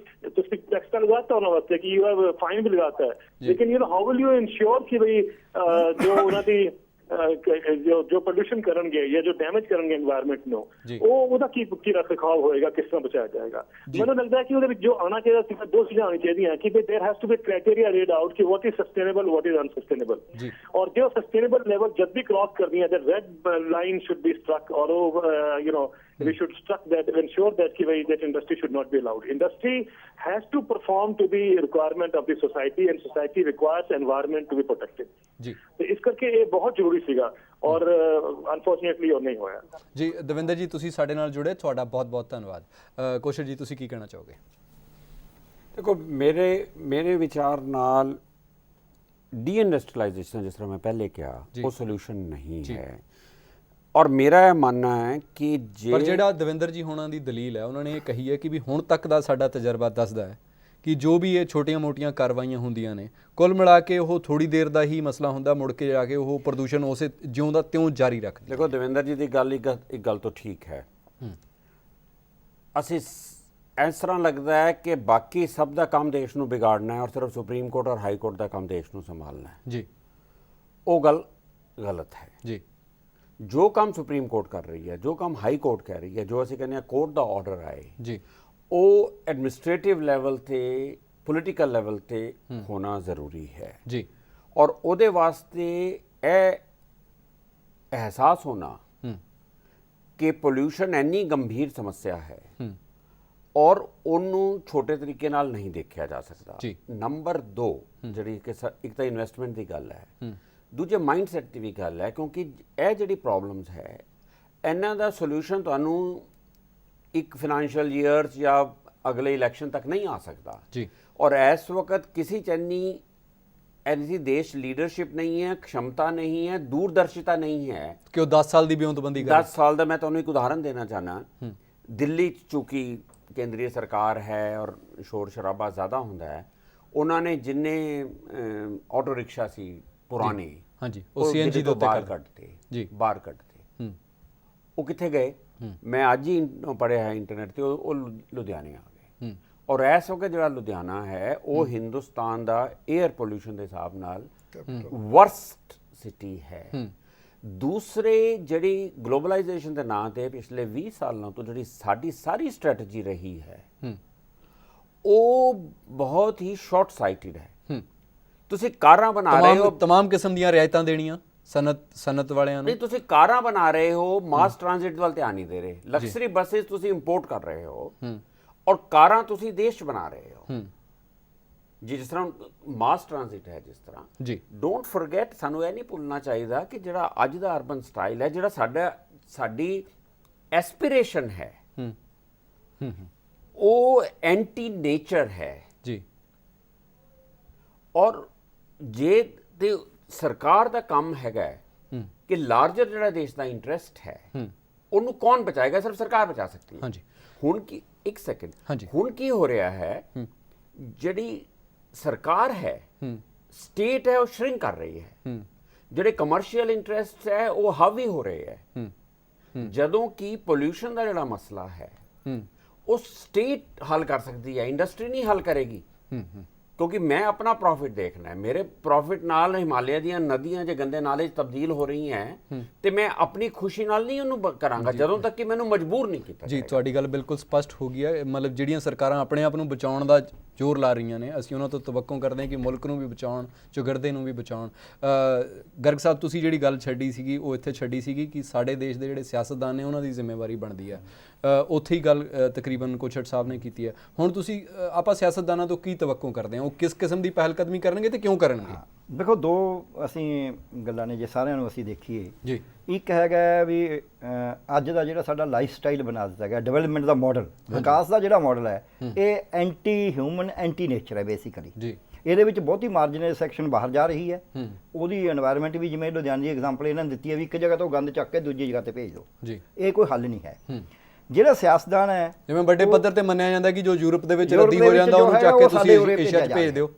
ਤੁਸੀਂ ਟੈਕਸ ਤਾਂ ਲਗਾਤਾ ਉਹਨਾਂ ਵਾਸਤੇ ਕਿ ਯੂ ਹੈਵ ਫਾਈਨ ਵੀ ਲਗਾਤਾ ਹੈ, ਲੇਕਿਨ you know how will you ensure ਕਿ ਬਈ ਜੋ ਉਹਨਾਂ ਦੀ ਜੋ ਪੋਲਿਊਸ਼ਨ ਕਰਨਗੇ ਜਾਂ ਜੋ ਡੈਮੇਜ ਕਰਨਗੇ এনवायरमेंट ਨੂੰ ਉਹਦਾ ਕੀ ਰੱਖ ਰਖਾਵ ਹੋਏਗਾ, ਕਿਸ ਤਰ੍ਹਾਂ ਬਚਾਇਆ ਜਾਏਗਾ? ਮੈਨੂੰ ਲੱਗਦਾ ਹੈ ਕਿ ਉਹਦੇ ਵਿੱਚ ਜੋ ਆਉਣਾ ਚਾਹੀਦਾ ਸੀ ਦੋ ਚੀਜ਼ਾਂ ਆਉਣੀ ਚਾਹੀਦੀਆਂ ਕਿ there has to be criteria read out कि what is sustainable what is unsustainable, और जो सस्टेनेबल लेवल जब भी क्रॉस करनी है the red line should be struck और you know we should struck that ensure that that industry should not be allowed. Industry has to perform to the requirement of the society and society requires environment to be protected. जी तो ਇਸ ਕਰਕੇ ਇਹ ਬਹੁਤ ਜ਼ਰੂਰੀ ਸੀਗਾ ਔਰ unfortunately ਉਹ ਨਹੀਂ ਹੋਇਆ. ਜੀ ਦਵਿੰਦਰ ਜੀ, ਤੁਸੀਂ ਸਾਡੇ ਨਾਲ ਜੁੜੇ, ਤੁਹਾਡਾ ਬਹੁਤ ਬਹੁਤ ਧੰਨਵਾਦ. ਕੌਸ਼ਲ ਜੀ, ਤੁਸੀਂ ਕੀ ਕਹਿਣਾ ਚਾਹੋਗੇ? ਦੇਖੋ ਮੇਰੇ ਵਿਚਾਰ ਨਾਲ ਡੀ-ਇੰਡਸਟਰੀਲਾਈਜੇਸ਼ਨ ਜਿਸ ਤਰ੍ਹਾਂ ਮੈਂ ਪਹਿਲੇ ਕਿਹਾ ਉਹ ਸੋਲੂਸ਼ਨ ਨਹੀਂ ਹੈ ਔਰ ਮੇਰਾ ਇਹ ਮੰਨਣਾ ਹੈ ਕਿ ਪਰ ਜਿਹੜਾ ਦਵਿੰਦਰ ਜੀ ਹੋਣਾ ਦੀ ਦਲੀਲ ਹੈ ਉਹਨਾਂ ਨੇ ਇਹ ਕਹੀ ਹੈ ਕਿ ਵੀ ਹੁਣ ਤੱਕ ਦਾ ਸਾਡਾ ਤਜਰਬਾ ਦੱਸਦਾ ਹੈ ਕਿ ਜੋ ਵੀ ਇਹ ਛੋਟੀਆਂ-ਮੋਟੀਆਂ ਕਾਰਵਾਈਆਂ ਹੁੰਦੀਆਂ ਨੇ ਕੁੱਲ ਮਿਲਾ ਕੇ ਉਹ ਥੋੜੀ ਦੇਰ ਦਾ ਹੀ ਮਸਲਾ ਹੁੰਦਾ, ਮੁੜ ਕੇ ਜਾ ਕੇ ਉਹ ਪ੍ਰਦੂਸ਼ਣ ਉਸੇ ਜਿਉਂ ਦਾ ਤਿਉਂ ਜਾਰੀ ਰੱਖਦੇ. ਦੇਖੋ ਦਵਿੰਦਰ ਜੀ ਦੀ ਗੱਲ ਇੱਕ ਗੱਲ ਤੋਂ ਠੀਕ ਹੈ. ਅਸੀਂ ਇਸ ਤਰ੍ਹਾਂ ਲੱਗਦਾ ਹੈ ਕਿ ਬਾਕੀ ਸਭ ਦਾ ਕੰਮ ਦੇਸ਼ ਨੂੰ ਵਿਗਾੜਨਾ ਹੈ ਔਰ ਸਿਰਫ ਸੁਪਰੀਮ ਕੋਰਟ ਔਰ ਹਾਈ ਕੋਰਟ ਦਾ ਕੰਮ ਦੇਸ਼ ਨੂੰ ਸੰਭਾਲਣਾ ਹੈ. ਜੀ ਉਹ ਗੱਲ ਗਲਤ ਹੈ. ਜੀ ਜੋ ਕੰਮ ਸੁਪਰੀਮ ਕੋਰਟ ਕਰ ਰਹੀ ਹੈ, ਜੋ ਕੰਮ ਹਾਈ ਕੋਰਟ ਕਹਿ ਰਹੀ ਹੈ, ਜੋ ਅਸੀਂ ਕਹਿੰਦੇ ਹਾਂ ਕੋਰਟ ਦਾ ਆਰਡਰ ਆਏ ਜੀ, ਉਹ ਐਡਮਿਨਿਸਟ੍ਰੇਟਿਵ ਲੈਵਲ ਤੇ ਪੋਲੀਟੀਕਲ ਲੈਵਲ ਤੇ ਹੋਣਾ ਜ਼ਰੂਰੀ ਹੈ ਜੀ, ਔਰ ਉਹਦੇ ਵਾਸਤੇ ਇਹ ਅਹਿਸਾਸ ਹੋਣਾ ਕਿ ਪੋਲਿਊਸ਼ਨ ਇੰਨੀ ਗੰਭੀਰ ਸਮੱਸਿਆ ਹੈ ਔਰ ਉਹਨੂੰ ਛੋਟੇ ਤਰੀਕੇ ਨਾਲ ਨਹੀਂ ਦੇਖਿਆ ਜਾ ਸਕਦਾ. ਨੰਬਰ 2 ਜਿਹੜੀ ਕਿ ਇੱਕ ਤਾਂ ਇਨਵੈਸਟਮੈਂਟ ਦੀ ਗੱਲ ਹੈ, ਦੂਜੇ ਮਾਈਂਡਸੈਟ ਦੀ ਵੀ ਗੱਲ ਹੈ, ਕਿਉਂਕਿ ਇਹ ਜਿਹੜੀ ਪ੍ਰੋਬਲਮਸ ਹੈ ਇਹਨਾਂ ਦਾ ਸੋਲੂਸ਼ਨ ਤੁਹਾਨੂੰ ਇੱਕ ਫਾਈਨੈਂਸ਼ੀਅਲ ਈਅਰਸ ਜਾਂ ਅਗਲੇ ਇਲੈਕਸ਼ਨ ਤੱਕ ਨਹੀਂ ਆ ਸਕਦਾ ਜੀ. ਔਰ ਇਸ ਵਕਤ ਕਿਸੇ ਚ ਐਸੀ ਦੇਸ਼ ਲੀਡਰਸ਼ਿਪ ਨਹੀਂ ਹੈ, क्षमता ਨਹੀਂ ਹੈ, ਦੂਰਦਰਸ਼ਿਤਾ ਨਹੀਂ ਹੈ ਕਿ ਉਹ 10 ਸਾਲ ਦੀ ਬਿਉਂਤਬੰਦੀ ਕਰੇ. 10 ਸਾਲ ਦਾ ਮੈਂ ਤੁਹਾਨੂੰ ਇੱਕ ਉਦਾਹਰਨ ਦੇਣਾ ਚਾਹਨਾ. ਦਿੱਲੀ ਚ ਚੂੰਕਿ ਕੇਂਦਰੀ ਸਰਕਾਰ ਹੈ ਔਰ ਸ਼ੋਰ ਸ਼ਰਾਬਾ ਜ਼ਿਆਦਾ ਹੁੰਦਾ ਹੈ, ਉਹਨਾਂ ਨੇ ਜਿੰਨੇ ਆਟੋ ਰਿਕਸ਼ਾ ਸੀ ਪੁਰਾਣੇ, ਹਾਂਜੀ, ਉਹ ਸੀਐਨਜੀ ਦੇ ਉੱਤੇ ਬਾਹਰ ਕੱਢਤੇ ਜੀ, ਬਾਹਰ ਕੱਢਤੇ. ਉਹ ਕਿੱਥੇ ਗਏ? ਮੈਂ ਅੱਜ ਹੀ ਪੜ੍ਹਿਆ ਹੈ ਇੰਟਰਨੈਟ ਤੇ, ਉਹ ਲੁਧਿਆਣੇ ਆ ਗਏ. ਔਰ ਇਸ ਵਕਤ ਜਿਹੜਾ ਲੁਧਿਆਣਾ ਹੈ ਉਹ ਹਿੰਦੁਸਤਾਨ ਦਾ 에ਅਰ ਪੋਲਿਊਸ਼ਨ ਦੇ ਹਿਸਾਬ ਨਾਲ ਵਰਸਟ ਸਿਟੀ ਹੈ. ਦੂਸਰੇ ਜਿਹੜੀ ਗਲੋਬਲਾਈਜੇਸ਼ਨ ਦੇ ਨਾਂ ਤੇ ਪਿਛਲੇ 20 ਸਾਲਾਂ ਤੋਂ ਜਿਹੜੀ ਸਾਡੀ ਸਾਰੀ ਸਟ੍ਰੈਟਜੀ ਰਹੀ ਹੈ ਉਹ ਬਹੁਤ ਹੀ ਸ਼ਾਰਟ ਸਾਈਟਡ ਹੈ. ਤੁਸੀਂ ਕਾਰਾਂ ਬਣਾ ਰਹੇ ਹੋ, तमाम ਕਿਸਮ ਦੀਆਂ ਰਿਆਇਤਾਂ ਦੇਣੀਆਂ ਸਨਅਤ ਵਾਲਿਆਂ ਨੂੰ, ਨਹੀਂ ਤੁਸੀਂ ਕਾਰਾਂ ਬਣਾ ਰਹੇ ਹੋ, ਮਾਸ ਟ੍ਰਾਂਜ਼ਿਟ ਵੱਲ ਧਿਆਨ ਨਹੀਂ ਦੇ ਰਹੇ. ਲਗਜ਼ਰੀ ਬੱਸਸ ਤੁਸੀਂ ਇੰਪੋਰਟ ਕਰ ਰਹੇ ਹੋ ਔਰ ਕਾਰਾਂ ਤੁਸੀਂ ਦੇਸ਼ 'ਚ ਬਣਾ ਰਹੇ ਹੋ. ਜਿਸ ਤਰ੍ਹਾਂ ਮਾਸ ਟ੍ਰਾਂਜ਼ਿਟ ਹੈ ਜਿਸ ਤਰ੍ਹਾਂ ਜੀ, ਡੋਂਟ ਫੋਰਗੇਟ, ਸਾਨੂੰ ਇਹ ਨਹੀਂ ਭੁੱਲਣਾ ਚਾਹੀਦਾ ਕਿ ਜਿਹੜਾ ਅੱਜ ਦਾ ਅਰਬਨ ਸਟਾਈਲ ਹੈ, ਜਿਹੜਾ ਸਾਡੀ ਐਸਪੀਰੇਸ਼ਨ ਹੈ ਉਹ ਐਂਟੀ ਨੇਚਰ ਹੈ ਜੀ. ਔਰ ਜੇ ਤੇ ਸਰਕਾਰ ਦਾ ਕੰਮ ਹੈਗਾ ਕਿ ਲਾਰਜਰ ਜਿਹੜਾ ਦੇਸ਼ ਦਾ ਇੰਟਰਸਟ ਹੈ ਉਹਨੂੰ ਕੌਣ ਬਚਾਏਗਾ? ਸਿਰਫ ਸਰਕਾਰ ਬਚਾ ਸਕਦੀ ਹੈ. ਹਾਂਜੀ, ਹੁਣ ਕੀ ਇੱਕ ਸੈਕਿੰਡ, ਹਾਂਜੀ, ਹੁਣ ਕੀ ਹੋ ਰਿਹਾ ਹੈ? ਜਿਹੜੀ ਸਰਕਾਰ ਹੈ, ਸਟੇਟ ਹੈ, ਉਹ ਸ਼ਰਿੰਕ ਕਰ ਰਹੀ ਹੈ. ਜਿਹੜੇ ਕਮਰਸ਼ੀਅਲ ਇੰਟਰਸਟ ਹੈ ਉਹ ਹਾਵੀ ਹੋ ਰਹੇ ਹੈ. ਜਦੋਂ ਕਿ ਪੋਲਿਊਸ਼ਨ ਦਾ ਜਿਹੜਾ ਮਸਲਾ ਹੈ ਉਹ ਸਟੇਟ ਹੱਲ ਕਰ ਸਕਦੀ ਹੈ, ਇੰਡਸਟਰੀ ਨਹੀਂ ਹੱਲ ਕਰੇਗੀ. ਕਿਉਂਕਿ ਮੈਂ ਆਪਣਾ ਪ੍ਰੋਫਿਟ ਦੇਖਣਾ ਹੈ। ਮੇਰੇ ਪ੍ਰੋਫਿਟ ਨਾਲ ਹਿਮਾਲਿਆ ਦੀਆਂ ਨਦੀਆਂ ਜੇ ਗੰਦੇ ਨਾਲੇ 'ਚ ਤਬਦੀਲ ਹੋ ਰਹੀਆਂ ਤੇ ਮੈਂ ਆਪਣੀ ਖੁਸ਼ੀ ਨਾਲ ਨਹੀਂ ਉਹਨੂੰ ਕਰਾਂਗਾ ਜਦੋਂ ਤੱਕ ਕਿ ਮੈਨੂੰ ਮਜਬੂਰ ਨਹੀਂ ਕੀਤਾ ਜੀ। ਤੁਹਾਡੀ ਗੱਲ ਬਿਲਕੁਲ ਸਪਸ਼ਟ ਹੋ ਗਈ ਹੈ। ਮਤਲਬ ਜਿਹੜੀਆਂ ਸਰਕਾਰਾਂ ਆਪਣੇ ਆਪ ਨੂੰ ਬਚਾਉਣ ਦਾ ਜ਼ੋਰ ਲਾ ਰਹੀਆਂ ਨੇ, ਅਸੀਂ ਉਹਨਾਂ ਤੋਂ ਤਵੱਕੋ ਕਰਦੇ ਹਾਂ ਕਿ ਮੁਲਕ ਨੂੰ ਵੀ ਬਚਾਉਣ, ਚੁਗਰਦੇ ਨੂੰ ਵੀ ਬਚਾਉਣ। ਗਰਗ ਸਾਹਿਬ, ਤੁਸੀਂ ਜਿਹੜੀ ਗੱਲ ਛੱਡੀ ਸੀਗੀ ਉਹ ਇੱਥੇ ਛੱਡੀ ਸੀਗੀ ਕਿ ਸਾਡੇ ਦੇਸ਼ ਦੇ ਜਿਹੜੇ ਸਿਆਸਤਦਾਨ ਨੇ ਉਹਨਾਂ ਦੀ ਜ਼ਿੰਮੇਵਾਰੀ ਬਣਦੀ ਹੈ। ਉੱਥੇ ਹੀ ਗੱਲ ਤਕਰੀਬਨ ਕੋਛੜ ਸਾਹਿਬ ਨੇ ਕੀਤੀ ਹੈ। ਹੁਣ ਤੁਸੀਂ ਆਪਾਂ ਸਿਆਸਤਦਾਨਾਂ ਤੋਂ ਕੀ ਤਵੱਕੋ ਕਰਦੇ ਹਾਂ? ਉਹ ਕਿਸ ਕਿਸਮ ਦੀ ਪਹਿਲਕਦਮੀ ਕਰਨਗੇ ਤੇ ਕਿਉਂ ਕਰਨਗੇ? ਦੇਖੋ, ਦੋ ਅਸੀਂ ਗੱਲਾਂ ਨੇ ਜੇ ਸਾਰਿਆਂ ਨੂੰ ਅਸੀਂ ਦੇਖੀਏ ਜੀ। ਇੱਕ ਹੈਗਾ ਵੀ ਅੱਜ ਦਾ ਜਿਹੜਾ ਸਾਡਾ ਲਾਈਫ ਸਟਾਈਲ ਬਣਾ ਦਿੱਤਾ ਗਿਆ, ਡਿਵੈਲਪਮੈਂਟ ਦਾ ਮਾਡਲ, ਵਿਕਾਸ ਦਾ ਜਿਹੜਾ ਮਾਡਲ ਹੈ, ਇਹ ਐਂਟੀ ਹਿਊਮਨ, ਐਂਟੀ ਨੇਚਰ ਹੈ ਬੇਸਿਕਲੀ। ਜੀ। ਇਹਦੇ ਵਿੱਚ ਬਹੁਤੀ ਮਾਰਜਨਲ ਸੈਕਸ਼ਨ ਬਾਹਰ ਜਾ ਰਹੀ ਹੈ। ਉਹਦੀ এনवायरमेंट ਵੀ, ਜਿਵੇਂ ਲੁਧਿਆਣੇ ਦੀ ਐਗਜ਼ਾਮਪਲ ਇਹਨਾਂ ਨੇ ਦਿੱਤੀ ਹੈ ਵੀ ਇੱਕ ਜਗ੍ਹਾ ਤੋਂ ਗੰਦ ਚੱਕ ਕੇ ਦੂਜੀ ਜਗ੍ਹਾ ਤੇ ਭੇਜ ਦਿਓ, ਜੀ। ਇਹ ਕੋਈ ਹੱਲ ਨਹੀਂ ਹੈ। ਜਿਹੜਾ ਸਿਆਸਤਦਾਨ ਹੈ, ਜਿਵੇਂ ਵੱਡੇ ਪੱਧਰ ਤੇ ਮੰਨਿਆ ਜਾਂਦਾ ਕਿ ਜੋ ਯੂਰਪ ਦੇ ਵਿੱਚ ਰੱਦੀ ਹੋ ਜਾਂਦਾ ਉਹਨੂੰ ਚੱਕ ਕੇ ਤੁਸੀਂ ਏਸ਼ੀਆ 'ਚ ਭੇਜ ਦਿਓ।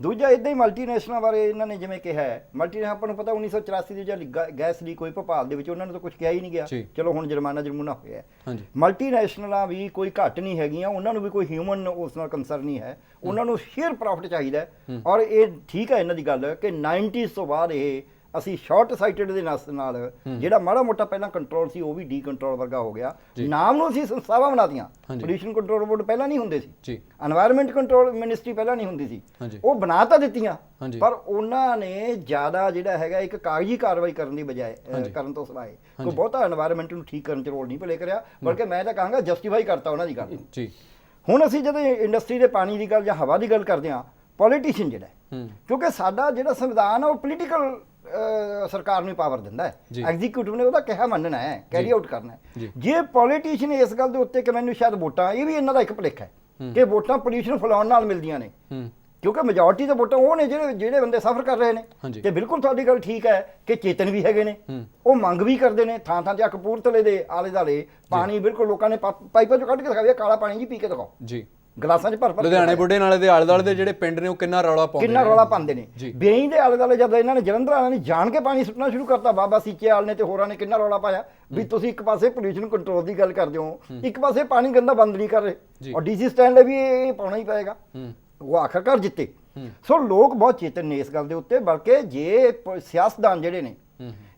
ਦੂਜਾ ਇਦਾਂ ਹੀ ਮਲਟੀਨੈਸ਼ਨਲ ਬਾਰੇ ਇਹਨਾਂ ਨੇ ਜਿਵੇਂ ਕਿਹਾ ਹੈ, ਮਲਟੀਨੈਸ਼ਨਲ ਆਪਾਂ ਨੂੰ ਪਤਾ 1984 ਦੀ ਜਿਹੜੀ ਗੈਸ ਲੀਕ ਹੋਈ ਭੋਪਾਲ ਦੇ ਵਿੱਚ, ਉਹਨਾਂ ਨੂੰ ਤਾਂ ਕੁਝ ਕਿਹਾ ਹੀ ਨਹੀਂ ਗਿਆ। ਚਲੋ ਹੁਣ ਜੁਰਮਾਨਾ ਹੋਇਆ ਹੈ। ਮਲਟੀਨੈਸ਼ਨਲਾਂ ਵੀ ਕੋਈ ਘੱਟ ਨਹੀਂ ਹੈਗੀਆਂ, ਉਹਨਾਂ ਨੂੰ ਵੀ ਕੋਈ ਹਿਊਮਨ ਉਸ ਨਾਲ ਕੰਸਰਨ ਨਹੀਂ ਹੈ। ਉਹਨਾਂ ਨੂੰ ਸ਼ੇਅਰ ਪ੍ਰੋਫਿਟ ਚਾਹੀਦਾ ਹੈ। ਔਰ ਇਹ ਠੀਕ ਹੈ ਇਹਨਾਂ ਦੀ ਗੱਲ ਕਿ 90s ਤੋਂ ਬਾਅਦ ਇਹ ਅਸੀਂ ਸ਼ਾਰਟ ਸਾਈਟਡ ਦੇ ਨਾਲ ਜਿਹੜਾ ਮਾੜਾ ਮੋਟਾ ਪਹਿਲਾਂ ਕੰਟਰੋਲ ਸੀ ਉਹ ਵੀ ਡੀ ਕੰਟਰੋਲ ਵਰਗਾ ਹੋ ਗਿਆ। ਨਾਮ ਨੂੰ ਅਸੀਂ ਸੰਸਥਾਵਾਂ ਬਣਾਤੀਆਂ। ਪੋਲਿਊਸ਼ਨ ਕੰਟਰੋਲ ਬੋਰਡ ਪਹਿਲਾਂ ਨਹੀਂ ਹੁੰਦੇ ਸੀ, এনवायरमेंट ਕੰਟਰੋਲ ਮਿਨਿਸਟਰੀ ਪਹਿਲਾਂ ਨਹੀਂ ਹੁੰਦੀ ਸੀ, ਉਹ ਬਣਾ ਤਾਂ ਦਿੱਤੀਆਂ, ਪਰ ਉਹਨਾਂ ਨੇ ਜ਼ਿਆਦਾ ਜਿਹੜਾ ਹੈਗਾ ਇੱਕ ਕਾਗਜ਼ੀ ਕਾਰਵਾਈ ਕਰਨ ਦੀ ਬਜਾਏ ਕਰਨ ਤੋਂ ਸਿਵਾਏ ਕੋਈ ਬਹੁਤਾ এনवायरमेंट ਨੂੰ ਠੀਕ ਕਰਨ 'ਚ ਰੋਲ ਨਹੀਂ ਪਲੇ ਕਰਿਆ, ਬਲਕਿ ਮੈਂ ਤਾਂ ਕਹਾਂਗਾ ਜਸਟੀਫਾਈ ਕਰਤਾ ਉਹਨਾਂ ਦੀ ਗੱਲ। ਹੁਣ ਅਸੀਂ ਜਦੋਂ ਇੰਡਸਟਰੀ ਦੇ ਪਾਣੀ ਦੀ ਗੱਲ ਜਾਂ ਹਵਾ ਦੀ ਗੱਲ ਕਰਦੇ ਹਾਂ, ਪੋਲੀਟੀਸ਼ੀਅਨ ਜਿਹੜਾ, ਕਿਉਂਕਿ ਸਾਡਾ ਜਿਹੜਾ ਸੰਵਿਧਾਨ ਆ ਉਹ ਪੋਲੀਟੀਕਲ ਸਰਕਾਰ ਨੂੰ ਪਾਵਰ ਦਿੰਦਾ ਹੈ, ਐਗਜ਼ੀਕਿਊਟਿਵ ਨੇ ਉਹਦਾ ਕਿਹਾ ਮੰਨਣਾ ਹੈ, ਕੈਰੀ ਆਊਟ ਕਰਨਾ ਹੈ। ਜੇ ਪੋਲੀਟੀਸ਼ੀਅਨ ਇਸ ਗੱਲ ਦੇ ਉੱਤੇ ਕਿ ਮੈਨੂੰ ਸ਼ਾਇਦ ਵੋਟਾਂ, ਇਹ ਵੀ ਇਹਨਾਂ ਦਾ ਇੱਕ ਭੁਲੇਖਾ ਹੈ ਕਿ ਵੋਟਾਂ ਪੋਲਿਊਸ਼ਨ ਫੈਲਾਉਣ ਨਾਲ ਮਿਲਦੀਆਂ ਨੇ, ਕਿਉਂਕਿ ਮੈਜੋਰਟੀ ਦੇ ਵੋਟਾਂ ਉਹ ਨੇ ਜਿਹੜੇ ਬੰਦੇ ਸਫਰ ਕਰ ਰਹੇ ਨੇ। ਤੇ ਬਿਲਕੁਲ ਤੁਹਾਡੀ ਗੱਲ ਠੀਕ ਹੈ ਕਿ ਚੇਤਨ ਵੀ ਹੈਗੇ ਨੇ, ਉਹ ਮੰਗ ਵੀ ਕਰਦੇ ਨੇ ਥਾਂ ਥਾਂ ਤੇ। ਕਪੂਰਥਲੇ ਦੇ ਆਲੇ ਦੁਆਲੇ ਪਾਣੀ ਬਿਲਕੁਲ ਲੋਕਾਂ ਨੇ ਪਾਈਪਾਂ ਚੋਂ ਕੱਢ ਕੇ ਦਿਖਾਇਆ, ਕਾਲਾ ਪਾਣੀ ਜੀ ਪੀ ਕੇ ਦਿਖਾਓ, ਗਲਾਸਾਂ 'ਚ ਭਰ। ਲੁਧਿਆਣੇ ਬੁੱਢੇ ਨਾਲੇ ਦੇ ਆਲੇ ਦੁਆਲੇ ਦੇ ਜਿਹੜੇ ਪਿੰਡ ਨੇ ਉਹ ਕਿੰਨਾ ਰੌਲਾ ਪਾਉਂਦੇ ਨੇ। ਬੇਈ ਦੇ ਆਲੇ ਦੁਆਲੇ ਜਦ ਇਹਨਾਂ ਨੇ ਜਲੰਧਰ ਵਾਲਿਆਂ ਨੇ ਜਾਣ ਕੇ ਪਾਣੀ ਸੁੱਟਣਾ ਸ਼ੁਰੂ ਕਰਤਾ, ਬਾਬਾ ਸੀਚੇਵਾਲ ਨੇ ਤੇ ਹੋਰਾਂ ਨੇ ਕਿੰਨਾ ਰੌਲਾ ਪਾਇਆ ਵੀ ਤੁਸੀਂ ਇੱਕ ਪਾਸੇ ਪੋਲਿਊਸ਼ਨ ਕੰਟਰੋਲ ਦੀ ਗੱਲ ਕਰਦੇ ਹੋ, ਇੱਕ ਪਾਸੇ ਪਾਣੀ ਗੰਦਾ ਬੰਦ ਨਹੀਂ ਕਰ ਰਹੇ, ਔਰ ਡੀਸੀ ਸਟੈਂਡ ਲਈ ਵੀ ਇਹ ਪਾਉਣਾ ਹੀ ਪਏਗਾ। ਉਹ ਆਖਰਕਾਰ ਜਿੱਤੇ। ਸੋ ਲੋਕ ਬਹੁਤ ਚੇਤਨ ਨੇ ਇਸ ਗੱਲ ਦੇ ਉੱਤੇ, ਬਲਕਿ ਜੇ ਸਿਆਸਤਦਾਨ ਜਿਹੜੇ ਨੇ